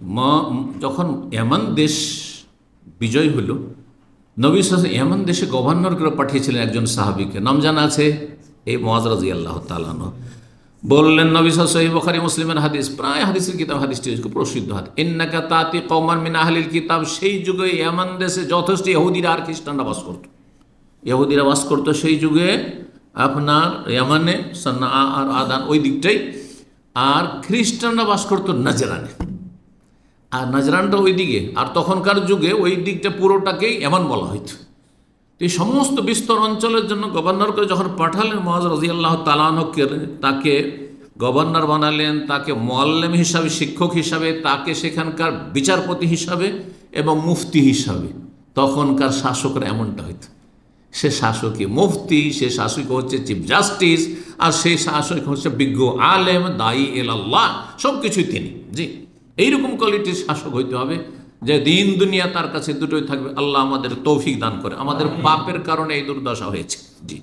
যখন ইয়ামান দেশ বিজয় হলো, নবী সাল্লাল্লাহু আলাইহি ওয়াসাল্লাম ইয়ামান দেশে গভর্নর করে পাঠিয়েছিলেন একজন সাহাবীকে, নাম জানা আছে, এই মুআয রাদিয়াল্লাহু তাআলা আনহু। বললেন নবী সাল্লাল্লাহু আলাইহি ওয়াসাল্লাম, বুখারী মুসলিমের হাদিস, প্রায় হাদিসের কিতাব, হাদিসটি খুব প্রসিদ্ধ হাদিস, ইন্নাকা তাতি কওমান মিন আহলিল কিতাব। সেই যুগে ইয়ামান দেশে যথেষ্ট ইহুদিরা আর খ্রিস্টানরা বাস করত, ইহুদিরা বাস করতো সেই যুগে আপনার ইয়ামানে, সান্না আর আদান ওই দিকটাই, আর খ্রিস্টানরা বাস করতো নাজরানে, আর নাজরানটা ওই দিকে, আর তখনকার যুগে ওই দিকটা পুরোটাকেই ইয়ামান বলা হইত। তো এই সমস্ত বিস্তর অঞ্চলের জন্য গভর্নর করে যখন পাঠালেন মুআয রাদিয়াল্লাহু তাআলা আনহুকে, তাকে গভর্নর বানালেন, তাকে মুআল্লিম হিসাবে, শিক্ষক হিসাবে, তাকে সেখানকার বিচারপতি হিসাবে এবং মুফতি হিসাবে। তখনকার শাসকরা এমনটা হইত, সে শাসকই মুফতি, সে শাসক হচ্ছে চিফ জাস্টিস, আর সেই শাসক হচ্ছে বিজ্ঞ আলেম, দায়ী ইলাল্লাহ, সব কিছুই তিনি। জি, এইরকম কোয়ালিটির শাসক হইতে হবে যে দিন দুনিয়া তার কাছে দুটোই থাকবে। আল্লাহ আমাদের তৌফিক দান করে, আমাদের পাপের কারণে এই দুর্দশা হয়েছে। জি।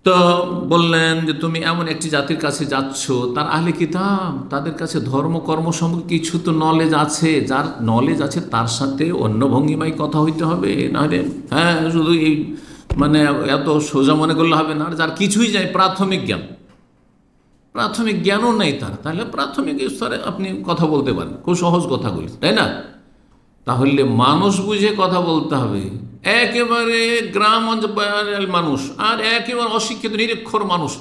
তো বললেন যে তুমি এমন একটি জাতির কাছে যাচ্ছ, তার আহলে কিতাব, তাদের কাছে ধর্ম কর্ম সম্পর্কে কিছু তো নলেজ আছে, যার নলেজ আছে তার সাথে অন্য ভঙ্গিমায় কথা হইতে হবে, নাহলে শুধু এই মানে এত সোজা মনে করলে হবে না। আর যার কিছুই যায়, প্রাথমিক জ্ঞানও নেই তার, তাহলে প্রাথমিক স্তরে আপনি কথা বলতে পারেন, খুব সহজ কথাগুলি, তাই না? তাহলে মানুষ বুঝে কথা বলতে হবে। একেবারে গ্রাম অঞ্চলের মানুষ আর একেবারে অশিক্ষিত নিরক্ষর মানুষ,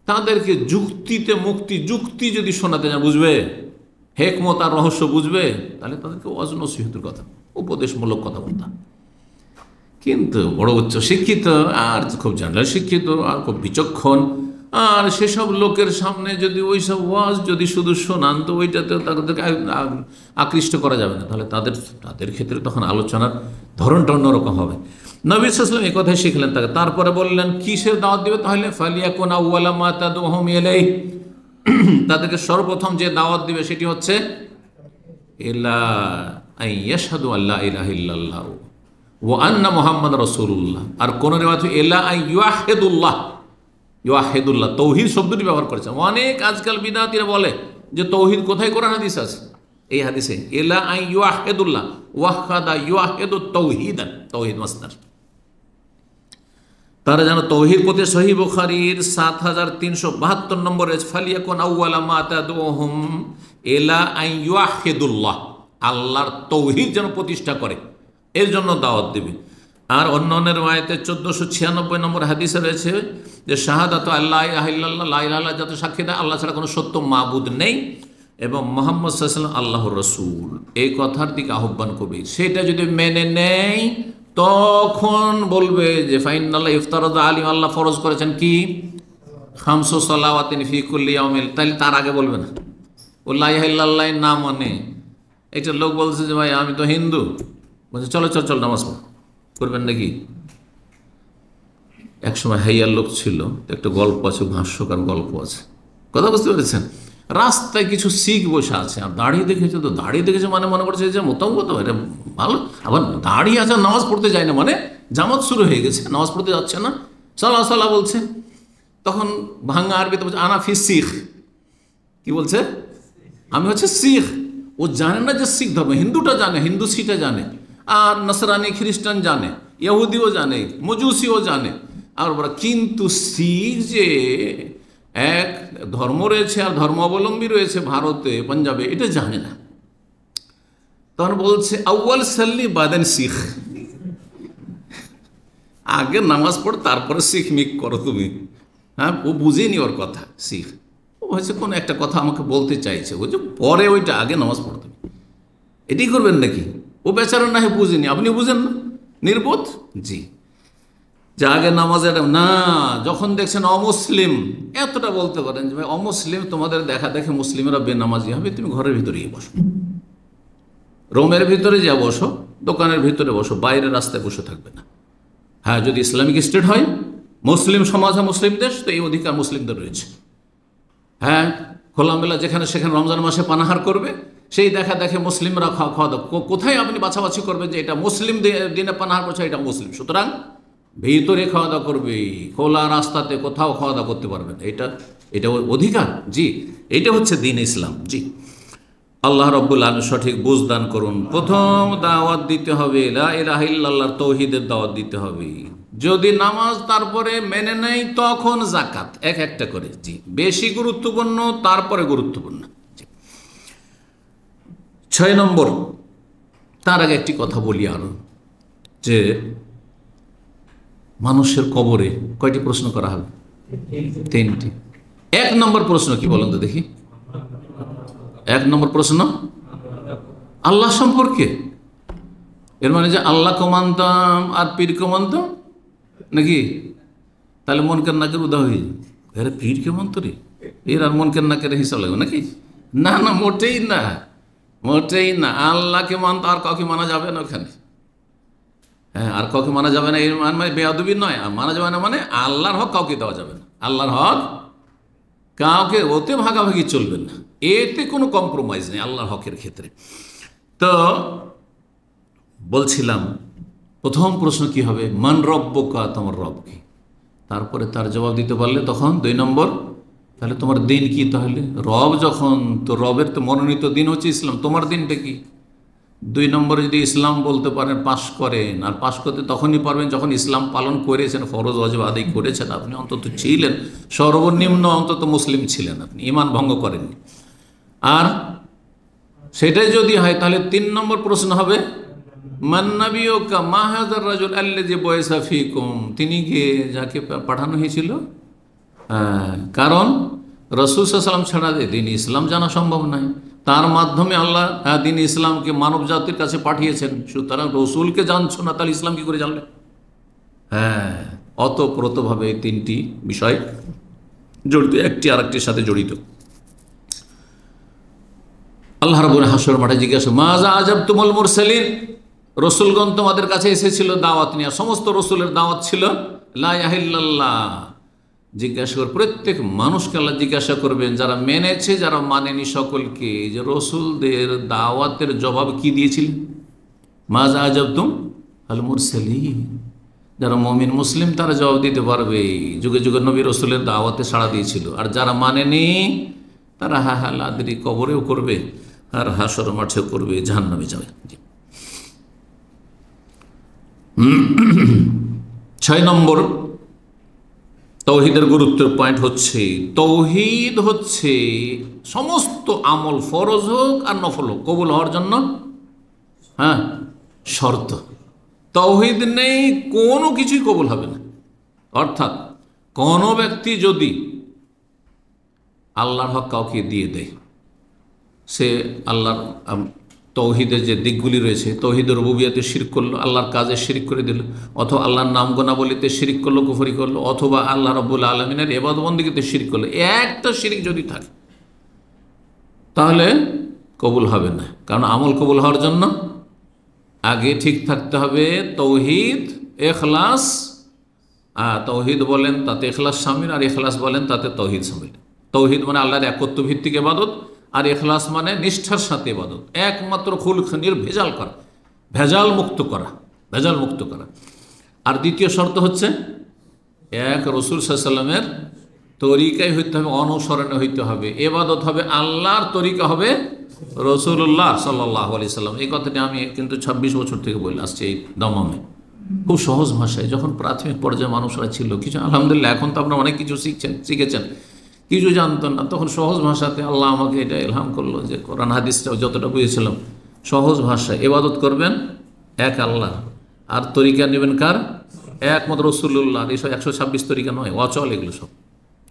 তাদেরকে যুক্তিতে মুক্তি, যুক্তি যদি শোনাতে যায়, বুঝবে, হেকমত আর রহস্য বুঝবে, তাহলে তাদেরকে ওয়াজ নসিহতের কথা, উপদেশমূলক কথা বলতাম। কিন্তু বড় উচ্চ শিক্ষিত আর খুব জেনারেল শিক্ষিত আর খুব বিচক্ষণ, আর সেসব লোকের সামনে যদি ওই সব ওয়াজ যদি শুধু শোনান, তো ওইটাতে তাদেরকে আকৃষ্ট করা যাবে না, তাহলে তাদের ক্ষেত্রে তখন আলোচনার ধরনটা অন্যরকম হবে। নবী সাল্লাল্লাহু আলাইহি ওয়াসাল্লাম এই কথাই শিখলেন তাকে। তারপরে বললেন কিসের দাওয়াত দিবে, তাহলে ফালিয়াকুন আউওয়ালা মা তাদউহুম ইলাইহি, তাদেরকে সর্বপ্রথম যে দাওয়াত দিবে সেটি হচ্ছে ইলা আইয়াশহাদু আল্লা ইলাহা ইল্লাল্লাহ ওয়া আন্না মুহাম্মাদুর রাসূলুল্লাহ। আর কোন রিওয়ায়াতে ইলা আইয়ুহিদুল্লাহ, ইউহিদুল্লাহ, তৌহিদ শব্দটি ব্যবহার করেছে। অনেক আজকাল বিদআতীরা বলে যে তৌহিদ কোথায় কোরআন হাদিস আছে, এই হাদিসে ইলা আইয়ুহিদুল্লাহ, ওয়াহাদা ইউহিদু তাওহীদান, তৌহিদ মাসদার। তারা যেন তৌহিদ পথে সহিহ বুখারীর 7372 নম্বরে ফালিয়াকুন আউওয়ালা মা তাদউহুম ইলা আইয়ুহিদুল্লাহ, আল্লাহর তৌহিদ যেন প্রতিষ্ঠা করে, এর জন্য দাওয়াত দেবে। আর অন্য রিওয়ায়াতে 1496 নম্বর হাদিসে রয়েছে যে শাহাদাতু আল্লা ইলাহা ইল্লাল্লাহ, লা ইলাহা ইল্লাল্লাহ, যাতে সাক্ষী দেয় আল্লাহ ছাড়া কোনো সত্য মাবুদ নেই এবং মুহাম্মদ সাল্লাল্লাহু আলাইহি ওয়াসাল্লাম আল্লাহর রাসূল, এই কথার দিকে আহ্বান করবে। সেটা যদি মেনে নেয় তখন বলবে যে ফাইনাল্লাহ ইফতারাদা আলাইহি, আল্লাহ ফরজ করেছেন কি খামসু সালাওয়াতিন ফি কুল্লি ইয়াউমিন, তাহলে তার আগে বলবে না ও লা ইলাহা ইল্লাল্লাহ না মানে। একটা লোক বলছে যে ভাই আমি তো হিন্দু, বলছে চল নামাজ পড়, করবেন নাকি? একসময় হাইয়ার লোক ছিল, একটা গল্প আছে, হাস্যকর গল্প আছে, কথা বুঝতে পেরেছেন? রাস্তায় কিছু শিখ বসে আছে, আর দাঁড়িয়ে দেখেছে, তো দাঁড়িয়ে দেখেছে মানে মনে করছে যে মোটামুটি এটা ভালো, আবার দাঁড়িয়ে আছে, নামাজ পড়তে যায় না, মানে জামাত শুরু হয়ে গেছে, নামাজ পড়তে যাচ্ছে না, সাল্লাহ বলছে। তখন ভাঙা আরবিতে বলছে আনা ফি শিখ, কি বলছে? আমি হচ্ছে শিখ। ও জানে না যে শিখ ধর্ম, হিন্দুটা জানে, হিন্দু শিটা জানে, আর নসরানি খ্রিস্টান জানে, ইহুদিও জানে, মজুসিও জানে, আর ওরা কিন্তু শিখ যে এক ধর্ম রয়েছে আর ধর্মাবলম্বী রয়েছে ভারতে, পাঞ্জাবে, এটা জানে না। তো তখন বলছে আউয়াল সাল্লি বাদেন শিখ, আগে নামাজ পড় তারপরে শিখ মিক করো তুমি। হ্যাঁ, ও বুঝেনি ওর কথা শিখ, ও হয়েছে কোনো একটা কথা আমাকে বলতে চাইছে, বলছে পরে ওইটা, আগে নামাজ পড়তে। এটাই করবেন নাকি? ও বেচারা না হয় বুঝেনি, আপনি বুঝেন না, নির্বোধ। জি, যে আগে নামাজের না, যখন দেখছেন অমুসলিম, এতটা বলতে পারেন যে ভাই অমুসলিম, তোমাদের দেখা দেখে মুসলিমেরা বেনামাজি হবে, তুমি ঘরের ভিতরেই বসো, রোমের ভিতরে যা বসো, দোকানের ভিতরে বসো, বাইরে রাস্তায় বসে থাকবে না। হ্যাঁ, যদি ইসলামিক স্টেট হয়, মুসলিম সমাজ, মুসলিম দেশ, তো এই অধিকার মুসলিমদের রয়েছে। হ্যাঁ, খোলামেলা যেখানে সেখানে রমজান মাসে পানাহার করবে, সেই দেখা দেখে মুসলিমরা খাওয়া দাওয়া, কোথায় আপনি বাছাবাছি করবেন যে এটা মুসলিম দিনে পানাহার করছে, এটা মুসলিম, সুতরাং ভিতরে খাওয়া দাওয়া করবে, খোলা রাস্তাতে কোথাও খাওয়া দাওয়া করতে পারবেন, এটা অধিকার। জি, এটা হচ্ছে দ্বীন ইসলাম। জি, আল্লাহ রাব্বুল আলামিন সঠিক বুঝ দান করুন। প্রথম দাওয়াত দিতে হবে লা ইলাহা ইল্লাল্লাহর তৌহিদের দাওয়াত দিতে হবে। যদি নামাজ তারপরে মেনে নেই, তখন যাকাত, এক একটা করে। জি, বেশি গুরুত্বপূর্ণ, তারপরে গুরুত্বপূর্ণ। 6 নম্বর, তার আগে একটি কথা বলি আরো, যে মানুষের কবরে কয়টি প্রশ্ন করা হবে? 3টি। 1 নম্বর প্রশ্ন কি বলেন তো দেখি? 1 নম্বর প্রশ্ন আল্লাহ সম্পর্কে। এর মানে যে আল্লাহকে মানতাম আর পীরকে মানতাম নাকি? তাহলে মনকের নাকের উদা হয়ে যায়, আরে পীরকে মানত রে, এর আর মনকের নাকের হিসাব লাগবে নাকি? না না, মোটেই না, মোটেই না। আল্লাহকে মানতো, আর কাউকে মানা যাবে না ওখানে। হ্যাঁ, আর কাউকে মানা যাবে না, এর মানে বেয়াদবি নয়। আর মানা যাবে না মানে আল্লাহর হক কাউকে দেওয়া যাবে না, আল্লাহর হক কাউকে, ওতে ভাগাভাগি চলবে না, এতে কোনো কম্প্রোমাইজ নেই আল্লাহর হকের ক্ষেত্রে। তো বলছিলাম, প্রথম প্রশ্ন কি হবে? মান রব্বুকা, তোমার রব কি? তারপরে তার জবাব দিতে পারলে তখন 2 নম্বর, তাহলে তোমার দিন কি? তাহলে রব যখন, তো রবের তো মনোনীত দিন হচ্ছে ইসলাম, তোমার দিনটা কি? 2 নম্বরে যদি ইসলাম বলতে পারেন, পাশ করেন। আর পাশ করতে তখনই পারবেন যখন ইসলাম পালন করেছেন, ফরজ ওয়াজিব আদায় করেছেন, আপনি অন্তত ছিলেন, সর্বনিম্ন অন্তত মুসলিম ছিলেন, আপনি ঈমান ভঙ্গ করেননি। আর সেটাই যদি হয়, তাহলে 3 নম্বর প্রশ্ন হবে মান নাবিয়ুকা মা হাযার রাজুল আল্লাযী বুইসা ফীকুম, তিনি কে, যাকে পাঠানো হয়েছিল। কারণ রাসূল সাল্লাল্লাহু আলাইহি ওয়াসাল্লাম ছাড়া দিন ইসলাম জানা সম্ভব নয়, তার মাধ্যমে আল্লাহ দিন ইসলামকে মানব জাতির কাছে পাঠিয়েছেন। সুতরাং রসুলকে জানছো না, তাহলে ইসলাম কি করে জানলে? হ্যাঁ, অতপ্রতভাবে এই 3টি বিষয় জড়িত, একটি আরেকটির সাথে জড়িত। আল্লাহ রাব্বুল হাসর মাঠে জিজ্ঞাসা, মাযা আজাবতুমুল মুরসালিন, রসুলগণ তোমাদের কাছে এসেছিল দাওয়াত নিয়ে, সমস্ত রসুলের দাওয়াত ছিল লা ইলাহা ইল্লাল্লাহ। জিজ্ঞাসা করে প্রত্যেক মানুষকে আল্লাহ জিজ্ঞাসা করবেন, যারা মেনেছে যারা মানেনি সকলকে, যে রসুলদের দাওয়াতের জবাব কি দিয়েছিলেন? মাযা আজাবতুম আল মুরসালিন, যারা মুমিন মুসলিম তারা জবাব দিতে পারবে, যুগে যুগে নবী রসুলের দাওয়াতে সাড়া দিয়েছিল। আর যারা মানেনি তারা হা হা লাদরি, কবরেও করবে আর হাসর মাঠেও করবে, জাহান্নামে যাবে। 6 নম্বর তৌহিদের গুরুত্বের পয়েন্ট হচ্ছে, তৌহিদ হচ্ছে সমস্ত আমল, ফরজ হোক আর নফল হোক, কবুল হওয়ার জন্য শর্ত। তৌহিদ নেই কোনো কিছুই কবুল হবে না। অর্থাৎ কোনো ব্যক্তি যদি আল্লাহর হক কাউকে দিয়ে দেয়, সে আল্লাহর তৌহিদের যে দিকগুলি রয়েছে, তৌহিদের রুবুবিয়াতে শিরক করলো, আল্লাহর কাজে শিরক করে দিল, অথবা আল্লাহর নাম গোনাবলিতে শিরক করলো, কুফরি করলো, অথবা আল্লাহ রাব্বুল আলামিনের ইবাদত বন্দেগীতে শিরক করলো, একটা শিরক যদি থাকে তাহলে কবুল হবে না। কারণ আমল কবুল হওয়ার জন্য আগে ঠিক থাকতে হবে তৌহিদ, ইখলাস। তৌহিদ বলেন তাতে ইখলাস শামিল, আর ইখলাস বলেন তাতে তৌহিদ শামিল। তৌহিদ মানে আল্লাহর একত্ব ভিত্তিক ইবাদত, আর ইখলাস মানে নিষ্ঠার সাথে ইবাদত, একমাত্র খুলখ নির্ভেজাল করা, ভেজাল মুক্ত করা, ভেজাল মুক্ত করা। আর দ্বিতীয় শর্ত হচ্ছে এক রাসূল সাল্লাল্লাহু আলাইহি ওয়াসাল্লামের তরিকায় হইতে হবে, অনুসরণে হইতে হবে, ইবাদত হবে আল্লাহর তরিকা হবে রাসূলুল্লাহ সাল্লাল্লাহু আলাইহি ওয়াসাল্লাম। এই কথাটি আমি কিন্তু 26 বছর থেকে বলে আসছি এই দমামে, খুব সহজ ভাষায়। যখন প্রাথমিক পর্যায়ে মানুষরা ছিল কিছু, আলহামদুলিল্লাহ এখন তো আপনারা অনেক কিছু শিখেছেন, কিছু জানতেন না, তখন সহজ ভাষাতে আল্লাহ আমাকে এটা ইলহাম করলো যে কোরআন হাদিসটাও যতটা বুঝেছিলাম সহজ ভাষায় ইবাদত করবেন এক আল্লাহ, আর তরিকা নেবেন কার? একমাত্র রাসূলুল্লাহ। এইসব 126 তরিকা নয়, অচল, এগুলো সব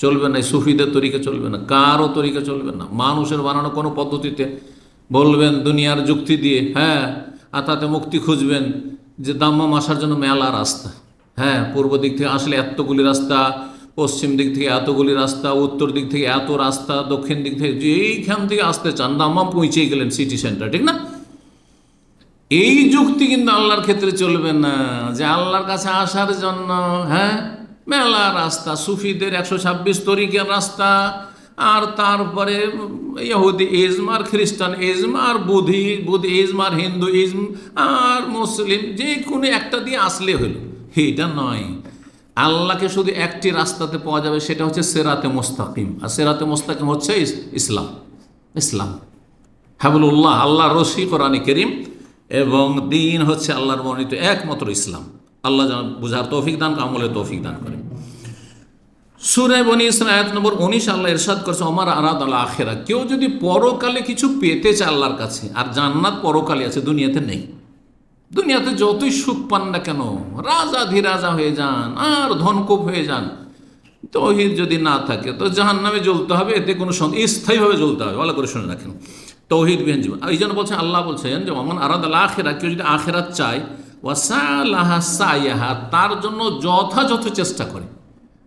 চলবে না। সুফিদের তরিকা চলবে না, কারও তরিকা চলবে না। মানুষের বানানো কোনো পদ্ধতিতে বলবেন দুনিয়ার যুক্তি দিয়ে, হ্যাঁ, আর তাতে মুক্তি খুঁজবেন যে দাম্মাম আসার জন্য মেলা রাস্তা, হ্যাঁ, পূর্ব দিক থেকে আসলে এতগুলি রাস্তা, পশ্চিম দিক থেকে এতগুলি রাস্তা, উত্তর দিক থেকে এত রাস্তা, দক্ষিণ দিক থেকে যেইখান থেকে আসতে চান দাম্মাম পৌঁছে গেলেন সিটি সেন্টার, ঠিক না? এই যুক্তি কিন্তু আল্লাহর ক্ষেত্রে চলবে না, যে আল্লাহর কাছে আসার জন্য, হ্যাঁ, মেলা রাস্তা, সুফিদের 126 তরিকার রাস্তা, আর তারপরে ইহুদি ইজম, আর খ্রিস্টান ইজম, আর বুদ্ধি ইজম, আর হিন্দু ইজম, আর মুসলিম, যে কোনো একটা দিয়ে আসলে হইল। এইটা নয়। আল্লাহকে শুধু একটি রাস্তাতে পাওয়া যাবে, সেটা হচ্ছে সিরাতে মুস্তাকিম। আর সিরাতে মুস্তাকিম হচ্ছে ইসলাম। ইসলাম হাবলুল্লাহ, আল্লাহর রশি কোরআন কারীম, এবং দিন হচ্ছে আল্লাহর মনোনীত একমাত্র ইসলাম। আল্লাহ যেন বুঝার তৌফিক দান, আমলের তৌফিক দান করেন। সূরা বনী ইসরাঈল আয়াত নম্বর 19 আল্লাহ ইরশাদ করেছে, ওমার আরাদাল আখিরা, কেউ যদি পরকালে কিছু পেতে চায় আল্লাহর কাছে, আর জান্নাত পরকালে আছে, দুনিয়াতে নেই। দুনিয়াতে যতই সুখ পান না কেন, রাজা হয়ে যান আর ধনকুপ হয়ে যান, তৌহিদ যদি না থাকে তো জাহান্নামে জ্বলতে হবে, এতে কোনো স্থায়ীভাবে জ্বলতে হবে। ভালো করে শুনে রাখেন, তৌহিদ বিহীন জীবন। এই জন্য বলছেন, আল্লাহ বলছেন যে ওমান আরাদাল আখিরা, কেউ যদি আখিরাত চায়, ওয়াসালাহা সাইয়াহা, তার জন্য যথাযথ চেষ্টা করে।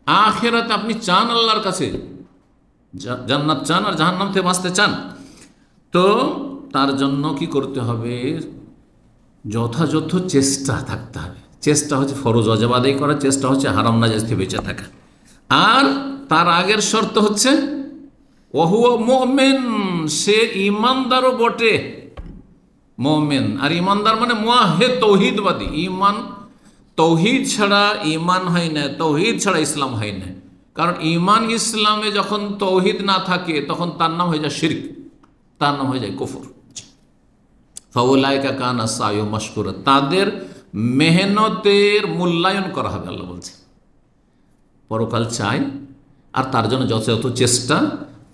আখিরাতে আপনি চান আল্লাহর কাছে, জান্নাত চান আর জাহান্নাম থেকে বাঁচতে চান, তো তার জন্য কি করতে হবে? যথাযথ চেষ্টা থাকতে হবে। চেষ্টা হচ্ছে ফরজ ওয়াজিব আদায় করা, চেষ্টা হচ্ছে হারাম নাজায়েজ থেকে বেঁচে থাকা, আর তার আগের শর্ত হচ্ছে ওয়াহুয়া মুমিন, সে ঈমানদারও বটে। মুমিন আর ঈমানদার মানে মুওয়াহহিদ, তৌহিদবাদী। ঈমান, তৌহিদ ছাড়া ঈমান হয় না, তৌহিদ ছাড়া ইসলাম হয় না। কারণ ঈমান ইসলামে যখন তৌহিদ না থাকে, তখন তার নাম হয়ে যায় শিরক, তার নাম হয়ে যায় কুফর। ফাউলাইকা কানা সায়ু মাশকুরা, তাদের মেহনতের মূল্যায়ন করা হবে। আল্লাহ বলছে পরকাল চাই, আর তার জন্য যথাযথ চেষ্টা,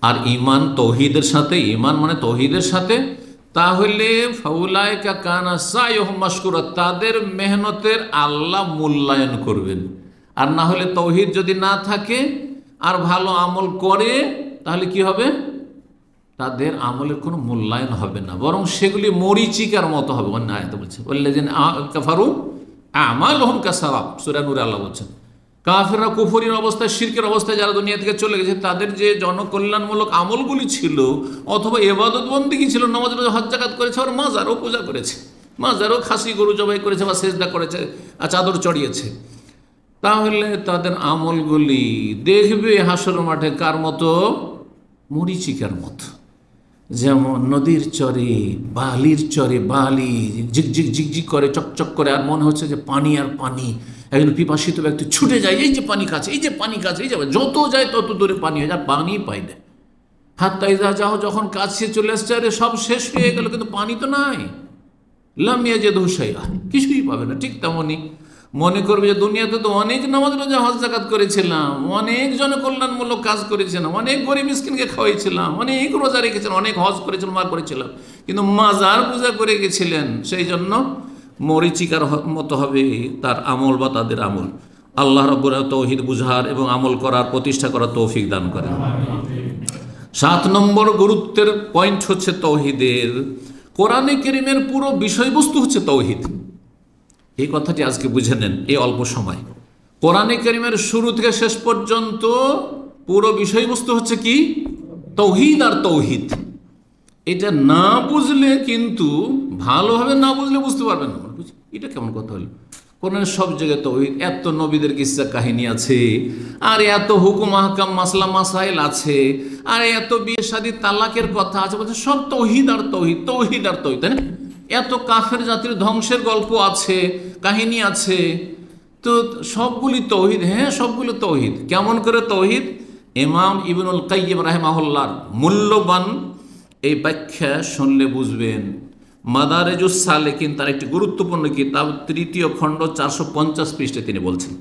আর ঈমান তৌহিদের সাথে, ঈমান মানে তৌহিদের সাথে, তাহলে ফাউলাইকা কানা সায়ু মাশকুরা, তাদের মেহনতের আল্লাহ মূল্যায়ন করবেন। আর না হলে তৌহিদ যদি না থাকে আর ভালো আমল করে, তাহলে কি হবে? তাদের আমলের কোনো মূল্যায়ন হবে না, বরং সেগুলি মরিচিকার মতো হবে। অন্য আয়াতে বলছে ওয়াল্লাযিনা কাফারু আমালুহুম কাসারাব, সূরা নূরে আল্লাহ বলছেন, কাফেররা কুফরির অবস্থায়, শিরকের অবস্থায় যারা দুনিয়া থেকে চলে গেছে, তাদের যে জনকল্যাণমূলক আমলগুলি ছিল, অথবা ইবাদত বন্দেগী ছিল, নামাজ রোজা হজ যাকাত করেছে, আর মাজারও পূজা করেছে, মাজারও খাসি গরু জবাই করেছে বা সেজদা করেছে, আর চাদর চড়িয়েছে, তাহলে তাদের আমলগুলি দেখবে হাসর মাঠে কার মতো? মরিচিকার মতো। যেমন নদীর চরে, বালির চরে, বালি ঝিকঝিক ঝিকঝিক করে, চকচক করে, আর মনে হচ্ছে যে পানি আর পানি। একজন পিপাসিত ব্যক্তি ছুটে যায়, এই যে পানি কাছে, এই যে পানি কাছে, এই যাবে, যত যায় তত দূরে পানি হয়ে যায়, পানি পাই না। হাত্তা ইযা যাও, যখন কাছে চলে আসছে, আরে সব শেষ হয়ে গেল, কিন্তু পানি তো নাই। লাম ইয়াজিদহু শাইআ, কিছুই পাবে না। ঠিক তেমনই মনে করবে যে দুনিয়াতে তো অনেক নামাজ রোজা হজ যাকাত করেছিলাম, অনেক জনকল্যাণমূলক কাজ করেছিলাম, অনেক গরিব মিসকিনকে খাওয়াইছিলাম, অনেক রোজা রেখেছিলাম, অনেক হজ করেছিলাম, করেছিলাম, কিন্তু মাজার পূজা করে গেছিলেন, সেই জন্য মরিচিকার মতো হবে তার আমল বা তাদের আমল। আল্লাহ রাব্বুল আলামিন তৌহিদ বুঝার এবং আমল করার, প্রতিষ্ঠা করার তৌফিক দান করেন। 7 নম্বর গুরুত্বের পয়েন্ট হচ্ছে তৌহিদের। কোরআনে কারীমের পুরো বিষয়বস্তু হচ্ছে তৌহিদ। এই কথাটি আজকে বুঝে নেন এই অল্প সময়। কোরআনে কারীমের শুরু থেকে শেষ পর্যন্ত পুরো বিষয়বস্তু হচ্ছে কি? তৌহিদ আর তৌহিদ। এটা না বুঝলে কিন্তু, ভালোভাবে না বুঝলে বুঝতে পারবেন না। এটা কেমন কথা হলো? কোরআনের সব জায়গায় তৌহিদ, এত নবীদের কিসসা কাহিনী আছে, আর এত হুকুম আহকাম মাসলা মাসাইল আছে, আর এত বিয়ে শাদী তালাকের কথা আছে, বলছে সব তৌহিদ আর তৌহিদ, তৌহিদ আর তৌহিদ, তাই না? এত কাফের জাতির ধ্বংসের গল্প আছে, কাহিনী আছে, তো সবগুলি তৌহিদ। হ্যাঁ, সবগুলো তৌহিদ। কেমন করে তৌহিদ? ইমাম ইবনুল কাইয়িম রাহিমাহুল্লাহর মূল্যবান এই ব্যাখ্যা শুনলে বুঝবেন। মাদারেজুস সালেকিন, তার একটি গুরুত্বপূর্ণ কিতাব, 3য় খণ্ড 450 পৃষ্ঠায় তিনি বলছেন,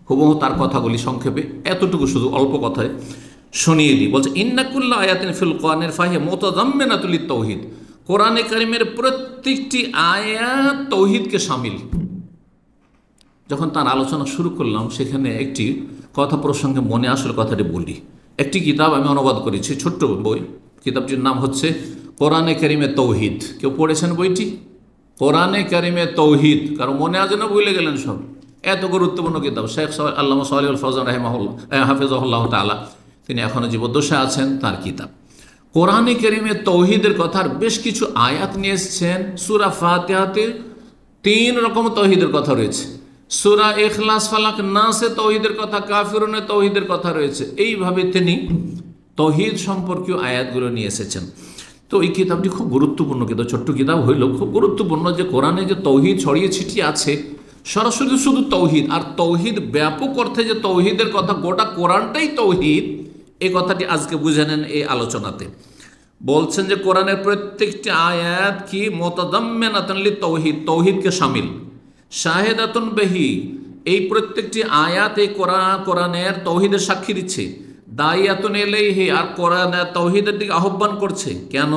হুবহু তার কথাগুলি সংক্ষেপে এতটুকু শুধু অল্প কথায় শুনিয়ে দিই। বলছে ইন্না কুল্লা আয়াতিন ফিল কোরআনিল ফাহিয়া মুতাযাম্মিনাতুল লিত-তাওহীদ, কোরআনে কারিমের প্রত্যেকটি আয়াত তৌহিদকে শামিল। যখন তার আলোচনা শুরু করলাম, সেখানে একটি কথা প্রসঙ্গে মনে আসলে কথাটি বলি। একটি কিতাব আমি অনুবাদ করেছি, ছোট্ট বই। কিতাবটির নাম হচ্ছে কোরআনে কারিমে তৌহিদ। কেউ পড়েছেন বইটি? কোরআনে কারিমে তৌহিদ। কারণ মনে আছে না, ভুলে গেলেন সব? এত গুরুত্বপূর্ণ কিতাব। শেখ আল্লামা সালেহুল ফৌজান রাহিমাহুল্লাহ হাফিজাহুল্লাহ তাআলা, তিনি এখনও জীবদ্দশায় আছেন, তার কিতাব। কোরআনে কারিমে তৌহিদের কথার বেশ কিছু আয়াত নিয়ে এসেছেন। সূরা ফাতিহাতে 3 রকম তৌহিদের কথা রয়েছে। সূরা ইখলাস, ফালাক, নাসে তৌহিদের কথা, কাফিরুনে তৌহিদের কথা রয়েছে। এইভাবে তিনি তৌহিদ সম্পর্কীয় আয়াতগুলো নিয়ে এসেছেন। তো এই কিতাবটি খুব গুরুত্বপূর্ণ কিতাব। ছোট্ট কিতাব হইলেও খুব গুরুত্বপূর্ণ, যে কোরআনে যে তৌহিদ ছড়িয়ে ছিটিয়ে আছে, সরাসরি শুধু তৌহিদ, আর তৌহিদ ব্যাপক অর্থে যে তৌহিদের কথা, গোটা কোরআনটাই তৌহিদ, এই কথাটি আজকে বুঝে নেন এই আলোচনাতে। বলছেন যে কোরআনের প্রত্যেকটি আয়াত কি মুতাদাম্মিনাতুন লিত-তাওহীদ, তৌহিদকে শামিল। শাহেদাতুন বিহি, এই প্রত্যেকটি আয়াত এই কোরআনের তৌহিদের সাক্ষী দিচ্ছে। দাইয়াতুন ইলাইহি, আর কোরআন তৌহিদের দিকে আহ্বান করছে। কেন,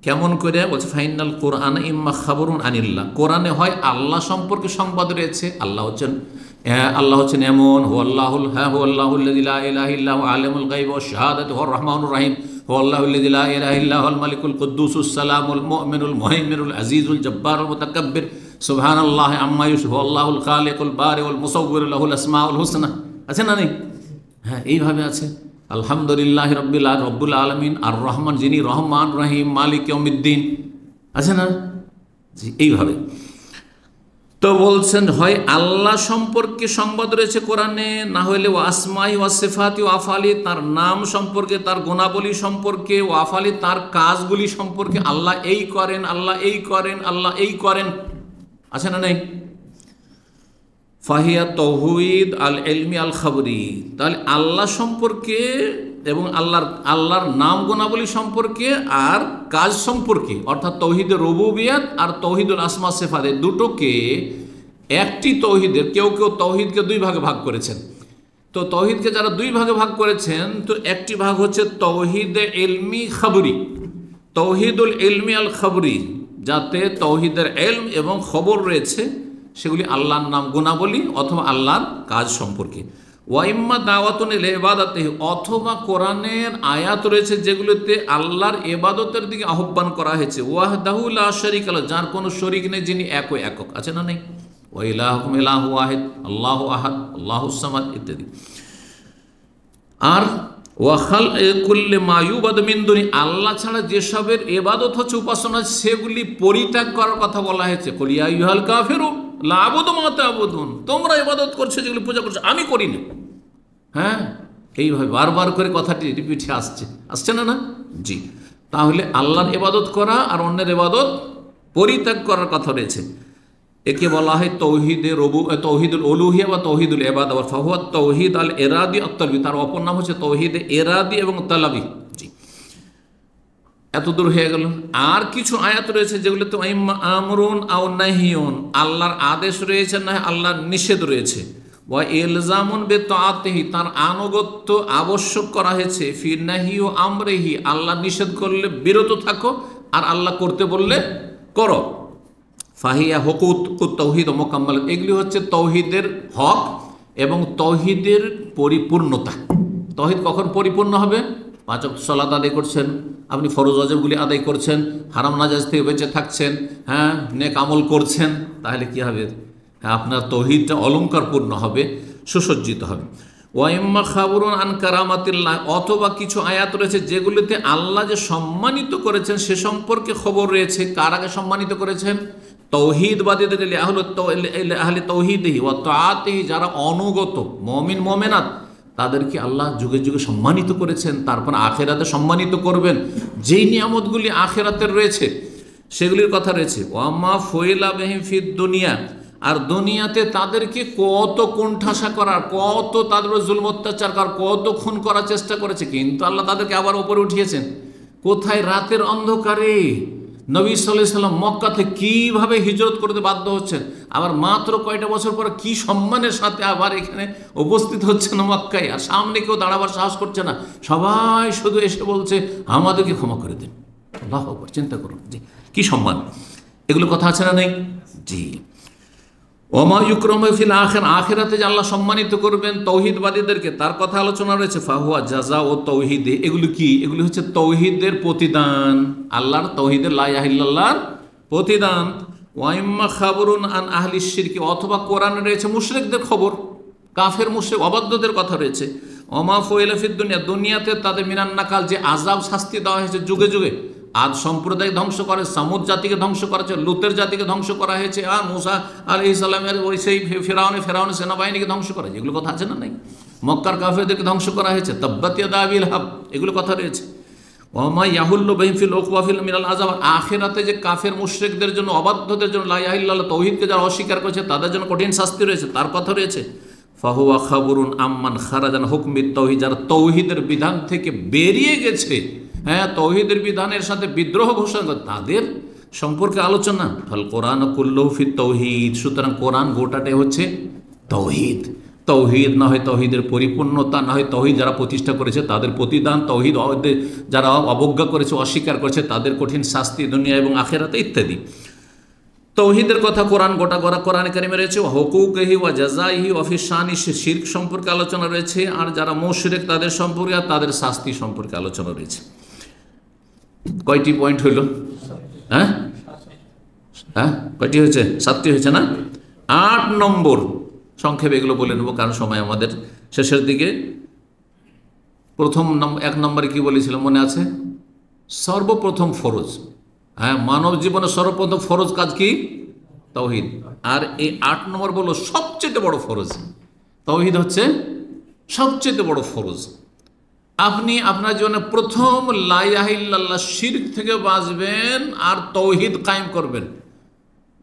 কেমন করে? বলছে ফাইনাল কোরআন ইম্মা খাবরুন আনিল্লাহ, কোরআনে হয় আল্লাহ সম্পর্কে সংবাদ রয়েছে। আল্লাহ হচ্ছেন এমন, হুয়াল্লাহুল্লাযী লা ইলাহা ইল্লা হুয়া আলিমুল গায়বি ওয়াশ শাহাদাতি হুয়ার রহমানুর রহিম, হুয়াল্লাহুল্লাযী লা ইলাহা ইল্লা হুয়াল মালিকুল কুদ্দুসুস সালামুল মুমিনুল মুহাইমিনুল আজিজুল জব্বারুল মুতাকাব্বির, সুবহানাল্লাহি আম্মা ইউশরিকুন, আল্লাহুল খালিকুল বারিউল মুসাউবিরু লাহুল আসমাউল হুসনা। আছে না নেই? হ্যাঁ, এইভাবে আছে। আলহামদুলিল্লাহি রব্বুল আলামিন, আর রহমান, যিনি রহমান রহিম, মালিক ইয়াউমিদ্দিন। আছে না? জি, এইভাবে। তো বলছেন হয় আল্লাহ সম্পর্কে সংবাদ রয়েছে কোরআনে, না হইলে ও আসমাই ওয়া সিফাতি ওয়া আফআলি, তার নাম সম্পর্কে, তার গুণাবলী সম্পর্কে, ও আফআলি, তার কাজগুলি সম্পর্কে। আল্লাহ এই করেন, আল্লাহ এই করেন, আল্লাহ এই করেন। আছে না নেই? ফাহিয়া তৌহিদ আল ইলমি আল খাবরি, তাহলে আল্লাহ সম্পর্কে এবং আল্লাহর নাম গুণাবলী সম্পর্কে আর কাজ সম্পর্কে, অর্থাৎ তৌহিদের রুবুবিয়াত আর তৌহিদুল আসমা সিফাত, দুটোকে একটি তৌহিদের, কেউ কেউ তৌহিদকে 2 ভাগে ভাগ করেছেন। তো তৌহিদকে যারা 2 ভাগে ভাগ করেছেন, তো একটি ভাগ হচ্ছে তৌহিদে ইলমি খাবরি, তৌহিদুল ইলমি আল খাবরি, যাতে তৌহিদের ইলম এবং খবর রয়েছে, সেগুলি আল্লাহর নাম গুণাবলী অথবা আল্লাহর কাজ সম্পর্কে। ওয়াইম্মা দাওয়াতুন ইলা ইবাদাতিহি, অথবা কোরআনের আয়াত রয়েছে যেগুলোতে আল্লাহর ইবাদতের দিকে আহ্বান করা হয়েছে। ওয়াহদাহু লা শারীকা লাহু, যার কোনো শরীক নেই, যিনি একক। আছে না নেই? ওয়া ইলাহুকুম ইলাহু ওয়াহিদ, আল্লাহু আহাদ, আল্লাহুস সামাদ ইত্যাদি। আর ওয়া খালকুল্লি মা ইউবাদু মিন দুনি, আল্লাহ ছাড়া যেসবের ইবাদত হচ্ছে, উপাসনা, সেগুলি পরিত্যাগ করার কথা বলা হয়েছে। কুল ইয়া আইয়ুহাল কাফিরুন লা আ'বুদু মা তা'বুদুন, তোমরা ইবাদত করছো যেগুলি পূজা করছো, আমি করি না। হ্যাঁ, এইভাবে বারবার করে কথাটি রিপিটে আসছে না? জি। তাহলে আল্লাহর ইবাদত করা আর অন্যের ইবাদত পরিত্যাগ করার কথা রয়েছে। একে বলা হয় তৌহিদুল উলুহিয়া বা তৌহিদুল ইবাদা, ওয়া ফাহুয়া তৌহিদ আল ইরাদি আত তালবি, তার অপর নাম হচ্ছে তৌহিদ ইরাদি এবং তালাবি। জি, এত দূর হয়ে গেল। আর কিছু আয়াত রয়েছে যেগুলোতে আমরুন আও নাহিয়ুন, আল্লাহর আদেশ রয়েছে, না আল্লাহর নিষেধ রয়েছে। ওয়া ইলজামুন বিতাআতিহি, তার আনুগত্য আবশ্যক করা হয়েছে। ফি নাহি ও আমরিহি, আল্লাহ নিষেধ করলে বিরত থাকো, আর আল্লাহ করতে বললে করো। ফাহিয়া হুকুকুত তৌহিদ ও মুকাম্মালাত, এগুলি হচ্ছে তৌহিদের হক এবং তৌহিদের পরিপূর্ণতা। তৌহিদ কখন পরিপূর্ণ হবে? 5 ওয়াক্ত সালাত আদায় করছেন, আপনি ফরজ ওয়াজিবগুলি আদায় করছেন, হারাম নাজায়েজ থেকে বেঁচে থাকছেন, হ্যাঁ, নেক আমল করছেন, তাহলে কি হবে? আপনার তৌহিদটা অলঙ্কারপূর্ণ হবে, সুসজ্জিত হবে। ওয়াইম্মা খাবরুন আন কারামাতিল্লাহ, অথবা কিছু আয়াত রয়েছে যেগুলিতে আল্লাহ যে সম্মানিত করেছেন সে সম্পর্কে খবর রয়েছে। কার আগে সম্মানিত করেছেন? তৌহিদবাদীদের, আহলে তৌহিদিহি ওয়া তাআতিহি, যারা অনুগত মুমিন মুমিনাত, তাদেরকে আল্লাহ যুগে যুগে সম্মানিত করেছেন। তারপর আখিরাতে সম্মানিত করবেন। যেই নিয়ামতগুলি আখিরাতের রয়েছে সেগুলির কথা রয়েছে। ওয়ামা ফুইলা বিহিম ফিদ দুনিয়া, আর দুনিয়াতে তাদেরকে কত কোণঠাসা করার, কত তাদের জুলম অত্যাচার করার, কত খুন করার চেষ্টা করেছে, কিন্তু আল্লাহ তাদেরকে আবার উপরে উঠিয়েছেন। কোথায়? রাতের অন্ধকারে। নবী সাল্লাল্লাহু আলাইহি সাল্লাম মক্কা থেকে কীভাবে হিজরত করতে বাধ্য হচ্ছেন, আবার মাত্র কয়টা বছর পরে কি সম্মানের সাথে আবার এখানে উপস্থিত হচ্ছেন মক্কায়, আর সামনে কেউ দাঁড়াবার সাহস করছে না। সবাই শুধু এসে বলছে আমাদেরকে ক্ষমা করে দিন, আল্লাহু আকবার, চিন্তা করুন জি কি সম্মান, এগুলো কথা আছে না নেই? জি। ওমা ইউকরামু ফিল আখিরাতে যে আল্লাহ সম্মানিত করবেন তৌহিদবাদীদেরকে, তার কথা আলোচনা রয়েছে। ফাহুয়া জাযা ও তৌহিদে, এগুলো কি? এগুলি হচ্ছে তৌহিদের প্রতিদান, আল্লাহর তৌহিদের লা ইলাহা ইল্লাল্লাহর প্রতিদান। ওয়াইম্মা খাবরুন আন আহলি শিরকি, অথবা কোরআনে রয়েছে মুশরিকদের খবর, কাফের মুশরিক অবাধ্যদের কথা রয়েছে। ওমা ফুইলা ফিদ দুনিয়া, দুনিয়াতে তাদের মিনান নাকাল, যে আযাব শাস্তি দেওয়া হয়েছে যুগে যুগে। আদ সম্প্রদায় ধ্বংস করে, সামুদ জাতিকে ধ্বংস করা হয়েছে, লুতের জাতিকে ধ্বংস করা হয়েছে, আর মুসা আলাইহিস সালামের ওই সেই ফেরাউনের সেনাবাহিনীকে ধ্বংস করা হয়েছে, এগুলো কথা আছে না নাই? মক্কার কাফেরদেরকে ধ্বংস করা হয়েছে, তাব্বাত ইয়াদা আবি লাহাব, এগুলো কথা রয়েছে। ওমা ইয়াহুল্লু বিহিম ফিল উকওয়াফিল মিনাল আযাব, আখিরাতে যে কাফের মুশরিকদের জন্য, অবাধ্যদের জন্য, লা ইলাহা ইল্লাল্লাহ তৌহিদকে যারা অস্বীকার করেছে তাদের জন্য কঠিন শাস্তি রয়েছে, তার কথা রয়েছে। ফাহুয়া খাবরুন আম্মান খারাজান হুকমিত তৌহিদ, যারা তৌহিদের বিধান থেকে বেরিয়ে গেছে, হ্যাঁ তৌহিদের বিধানের সাথে বিদ্রোহ ঘোষণা করে, তাদের সম্পর্কে আলোচনা। ফাল কোরআন কুল্লুহু ফিত তৌহিদ, সুতরাং কোরআন গোটাটাই হচ্ছে তৌহিদ। তৌহিদ না হয় তৌহিদের পরিপূর্ণতা, না হয় তৌহিদ যারা প্রতিষ্ঠা করেছে তাদের প্রতিদান, তৌহিদ যারা অবজ্ঞা করেছে, অস্বীকার করেছে তাদের কঠিন শাস্তি দুনিয়া এবং আখিরাতে ইত্যাদি। তৌহিদের কথা কোরআন গোটা গোটা কোরআনে কারিমে রয়েছে। হুকুকিহি ওয়া জাযাইহি ওয়া ফি শানি, শিরক সম্পর্কে আলোচনা রয়েছে, আর যারা মুশরিক তাদের সম্পর্কে আর তাদের শাস্তি সম্পর্কে আলোচনা রয়েছে। কয়টি পয়েন্ট হইল? হ্যাঁ হ্যাঁ কয়টি হয়েছে? 7টি হয়েছে না? 8 নম্বর সংক্ষেপে এগুলো বলে নেব, কারণ সময় আমাদের শেষের দিকে। প্রথম 1 নম্বরে কি বলেছিলাম মনে আছে? সর্বপ্রথম ফরজ, হ্যাঁ মানব জীবনের সর্বপ্রথম ফরজ কাজ কি? তাওহীদ। আর এই 8 নম্বর বলল সবচেয়ে বড় ফরজ, তাওহীদ হচ্ছে সবচেয়ে বড় ফরজ। আপনি আপনার জীবনে প্রথম লা ইলাহা ইল্লাল্লাহ শিরক থেকে বাঁচবেন আর তাওহীদ কায়েম করবেন,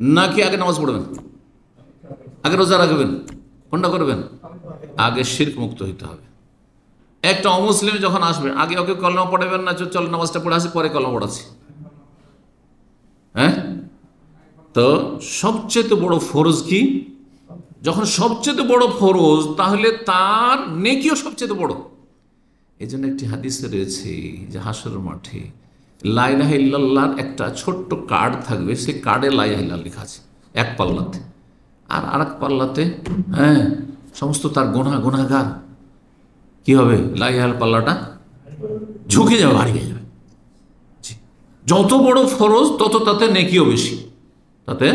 নাকি আগে নামাজ পড়বেন, আগে রোজা রাখবেন, কোনটা করবেন? আগে শিরক মুক্ত হইতে হবে। একটা অমুসলিম যখন আসবে, আগে ওকে কলমা পড়াবেন না, চল নামাজটা পড়ে আসি পরে কলমা পড়াচ্ছি, হ্যাঁ? তো সবচেয়ে বড় ফরজ কি? যখন সবচেয়ে বড় ফরজ, তাহলে তার নেকিও সবচেয়ে বড়। এই জন্য একটি হাদিসে রয়েছে যে হাসরের মাঠে লা ইলাহা ইল্লাল্লাহর একটা ছোট্ট কার্ড থাকবে, সেই কার্ডে লা ইলাহা ইল্লাল্লাহ লেখা আছে এক পাল্লাতে, আর আরেক পাল্লাতে হ্যাঁ সমস্ত তার গুনাহগার কি হবে? লা ইলাহা পাল্লাটা ঝুঁকে যাবে, ভারী হয়ে যাবে। যত বড় ফরজ তত তাতে নেকিও বেশি, তাতে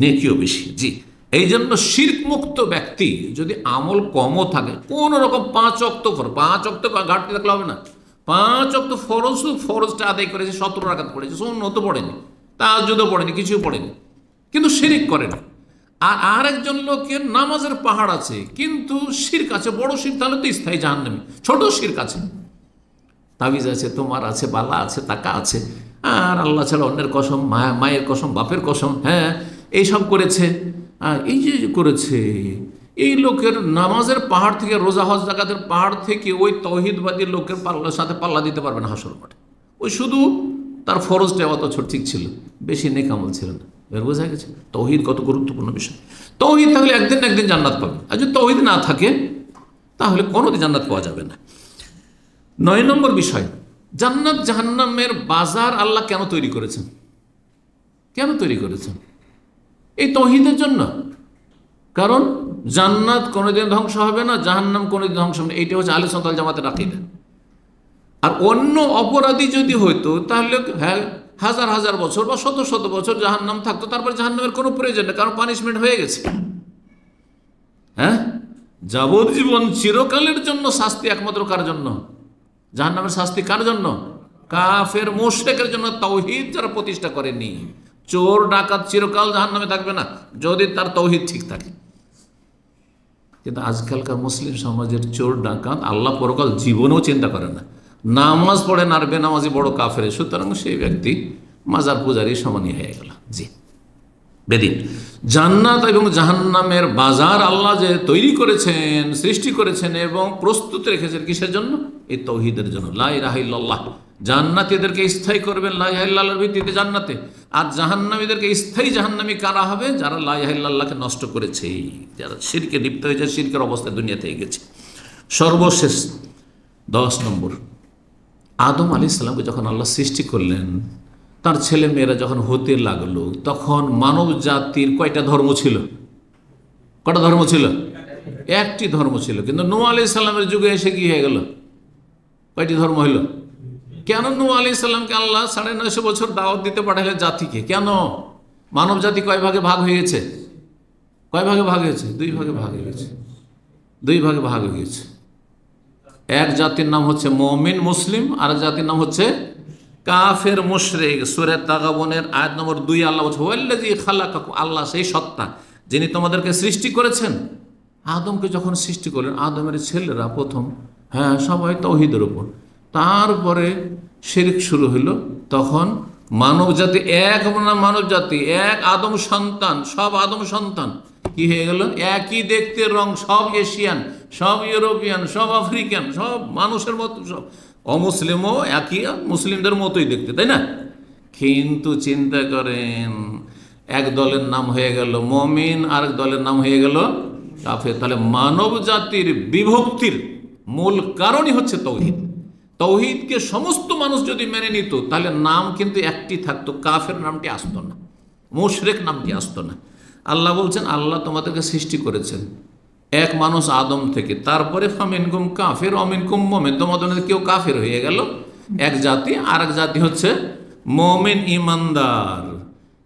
নেকিও বেশি। জি, এই জন্য শিরক মুক্ত ব্যক্তি যদি আমল কমও থাকে, কোন রকম 5 ওয়াক্ত ফরজ, 5 ওয়াক্ত ঘাটতি থাকলে হবে না। 5 ওয়াক্ত ফরজটা আদায় করেছে, 17 রাকাত পড়েছে, সুন্নত পড়েনি, তাহাজ্জুদও পড়েনি, কিছু পড়েনি, কিন্তু শিরক করে না। আর আরেকজন লোকের নামাজের পাহাড় আছে কিন্তু শিরক আছে, বড় শিরক, তাহলে তো স্থায়ী জাহান্নামী। ছোট শিরক আছে, তাবিজ আছে, তোমার আছে, বালা আছে, টাকা আছে, আর আল্লাহ ছাড়া অন্যের কসম, মায়ের কসম, বাপের কসম, হ্যাঁ এইসব করেছে। এই যে করেছে, এই লোকের নামাজের পাহাড় থেকে, রোজা হজ জাকাতের পাহাড় থেকে ওই তৌহিদবাদী লোকের পাল্লার সাথে পাল্লা দিতে পারবে না হাসর মাঠে। ওই শুধু তার ফরজটা অত ঠিক ছিল, বেশি নেক আমল ছিল না। এর বোঝা গেছে তৌহিদ কত গুরুত্বপূর্ণ বিষয়। তৌহিদ থাকলে একদিন না একদিন জান্নাত পাবে, আর যদি তৌহিদ না থাকে তাহলে কোনোদিন জান্নাত পাওয়া যাবে না। 9 নম্বর বিষয়, জান্নাত জাহান্নামের বাজার আল্লাহ কেন তৈরি করেছেন? কেন তৈরি করেছেন? এই তৌহিদের জন্য। কারণ জান্নাত কোনোদিন ধ্বংস হবে না, জাহান্নাম কোনোদিন ধ্বংস হবে না, এইটা হচ্ছে আহলে সুন্নাত ওয়াল জামাতের আকীদা। আর অন্য অপরাধী যদি হইতো তাহলে হ্যাঁ হাজার হাজার বছর বা শত শত বছর জাহান্নাম থাকতো, তারপর জাহান্নামের কোনো প্রয়োজন নেই, কারণ পানিশমেন্ট হয়ে গেছে। হ্যাঁ, যাবজ্জীবন চিরকালের জন্য শাস্তি একমাত্র কার জন্য? জাহান্নামের শাস্তি কার জন্য? কাফের মুশরিকের জন্য, তাওহীদ যারা প্রতিষ্ঠা করেনি। চোর ডাকাত চিরকাল জাহান্নামে থাকবে না যদি তার তাওহীদ ঠিক থাকে। কিন্তু আজকালকার মুসলিম সমাজের চোর ডাকাত আল্লাহ পরকাল জীবনেও চিন্তা করে না, নামাজ পড়ে না, আর বেনামাজি বড় কাফের, সুতরাং সেই ব্যক্তি মাজার পূজারই সমানই হয়ে গেল। জি, বেদিন। জান্নাত এবং জাহান্নামের বাজার আল্লাহ যে তৈরি করেছেন, সৃষ্টি করেছেন এবং প্রস্তুত রেখেছেন কিসের জন্য? এই তাওহীদের জন্য। লা ইলাহা ইল্লাল্লাহ, জান্নাতীদেরকে স্থায়ী করবেন লা ইলাহা ইল্লাল্লাহর ভিত্তিতে জান্নাতে, আর জাহান্নামীদেরকে স্থায়ী জাহান্নামী কারা হবে? যারা লা ইলাহা ইল্লাল্লাহকে নষ্ট করেছে, যারা শিরকে লিপ্ত হয়েছে, শিরকের অবস্থায় দুনিয়াতে গেছে। সর্বশেষ 10 নম্বর, আদম আলাইহিস সালামকে যখন আল্লাহ সৃষ্টি করলেন, তার ছেলে মেয়েরা যখন হতে লাগলো, তখন মানব জাতির কয়টা ধর্ম ছিল? কটা ধর্ম ছিল? একটি ধর্ম ছিল। কিন্তু নূহ আলাইহিস সালামের যুগে এসে কি হয়ে গেল? কয়টি ধর্ম হইল? কেন নূহ আলাইহিস সালামকে আল্লাহ 950 বছর দাওয়াত দিতে পাঠালেন জাতিকে? কেন? মানব জাতি কয় ভাগে ভাগ হয়ে গেছে? কয় ভাগে ভাগ হয়েছে? দুই ভাগে ভাগ হয়ে গেছে। দুই ভাগে ভাগ হয়ে গেছে। এক জাতির নাম হচ্ছে মুমিন মুসলিম, আর জাতির নাম হচ্ছে কাফের মুশরিক। সূরা তাগাবুনের আয়াত নম্বর 2 আল্লাহ বলছে, ওয়াল্লাযী খালাকাকুম, আল্লাহ সেই সত্তা যিনি তোমাদেরকে সৃষ্টি করেছেন। আদমকে যখন সৃষ্টি করলেন, আদমের ছেলেরা প্রথম সবাই তাওহীদের উপর, তারপরে শিরক শুরু হলো। তখন মানব জাতি এক, মানব জাতি এক, আদম সন্তান, সব আদম সন্তান কি হয়ে গেল? একই দেখতে রং, সব এশিয়ান, সব ইউরোপিয়ান, সব আফ্রিকান, সব মানুষের মতো, সব অমুসলিমও একই মুসলিমদের মতোই দেখতে, তাই না? কিন্তু চিন্তা করেন, এক দলের নাম হয়ে গেল মুমিন, আরেক দলের নাম হয়ে গেল কাফের। তাহলে মানব জাতির বিভক্তির মূল কারণই হচ্ছে তাওহীদ। তাওহীদকে সমস্ত মানুষ যদি মেনে নিত, তাহলে নাম কিন্তু একটি থাকতো, কাফের নামটি আসতো না, মুশরিক নামটি আসতো না। আল্লাহ বলছেন, আল্লাহ তোমাদেরকে সৃষ্টি করেছেন এক মানুষ আদম থেকে, তারপরে ফামিনকুম কাফির অমিনকুম মুমিন, তোমাদের কেউ কাফের হয়ে গেল এক জাতি, আর এক জাতি হচ্ছে মুমিন ইমানদার।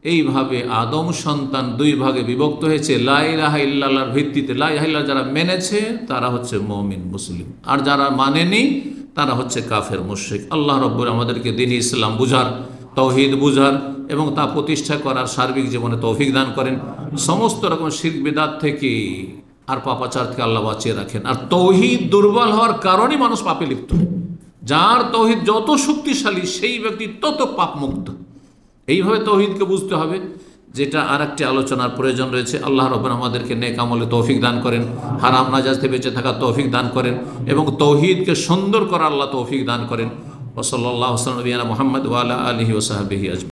এইভাবে আদম সন্তান দুই ভাগে বিভক্ত হয়েছে লা ইলাহা ইল্লাল্লাহর ভিত্তিতে। লা ইলাহা ইল্লাল্লাহ যারা মেনেছে তারা হচ্ছে মুমিন মুসলিম, আর যারা মানেনি তারা হচ্ছে কাফের মুশরিক। আল্লাহ রাব্বুল আমাদেরকে দ্বীন-ই ইসলাম বুঝার, তাওহীদ বুঝার এবং তা প্রতিষ্ঠা করার সার্বিক জীবনে তৌফিক দান করেন। সমস্ত রকম শিরক বিদআত থেকে আর পাপাচার থেকে আল্লাহ বাঁচিয়ে রাখেন। আর তাওহীদ দুর্বল হওয়ার কারণে মানুষ পাপে লিপ্ত হয়। যার তাওহীদ যত শক্তিশালী, সেই ব্যক্তি তত পাপ মুক্ত। এইভাবে তাওহীদকে বুঝতে হবে, যেটা আর একটি আলোচনার প্রয়োজন রয়েছে। আল্লাহ রাব্বুল আমাদেরকে নেক আমলে তৌফিক দান করেন, হারাম নাজায়েজ থেকে বেঁচে থাকার তৌফিক দান করেন, এবং তাওহীদকে সুন্দর করার আল্লাহ তৌফিক দান করেন। ওয়া সাল্লাল্লাহু আলা নবিয়িনা মুহাম্মদ ওয়া আলা আলিহি ওয়া সাহবিহি আজমাইন।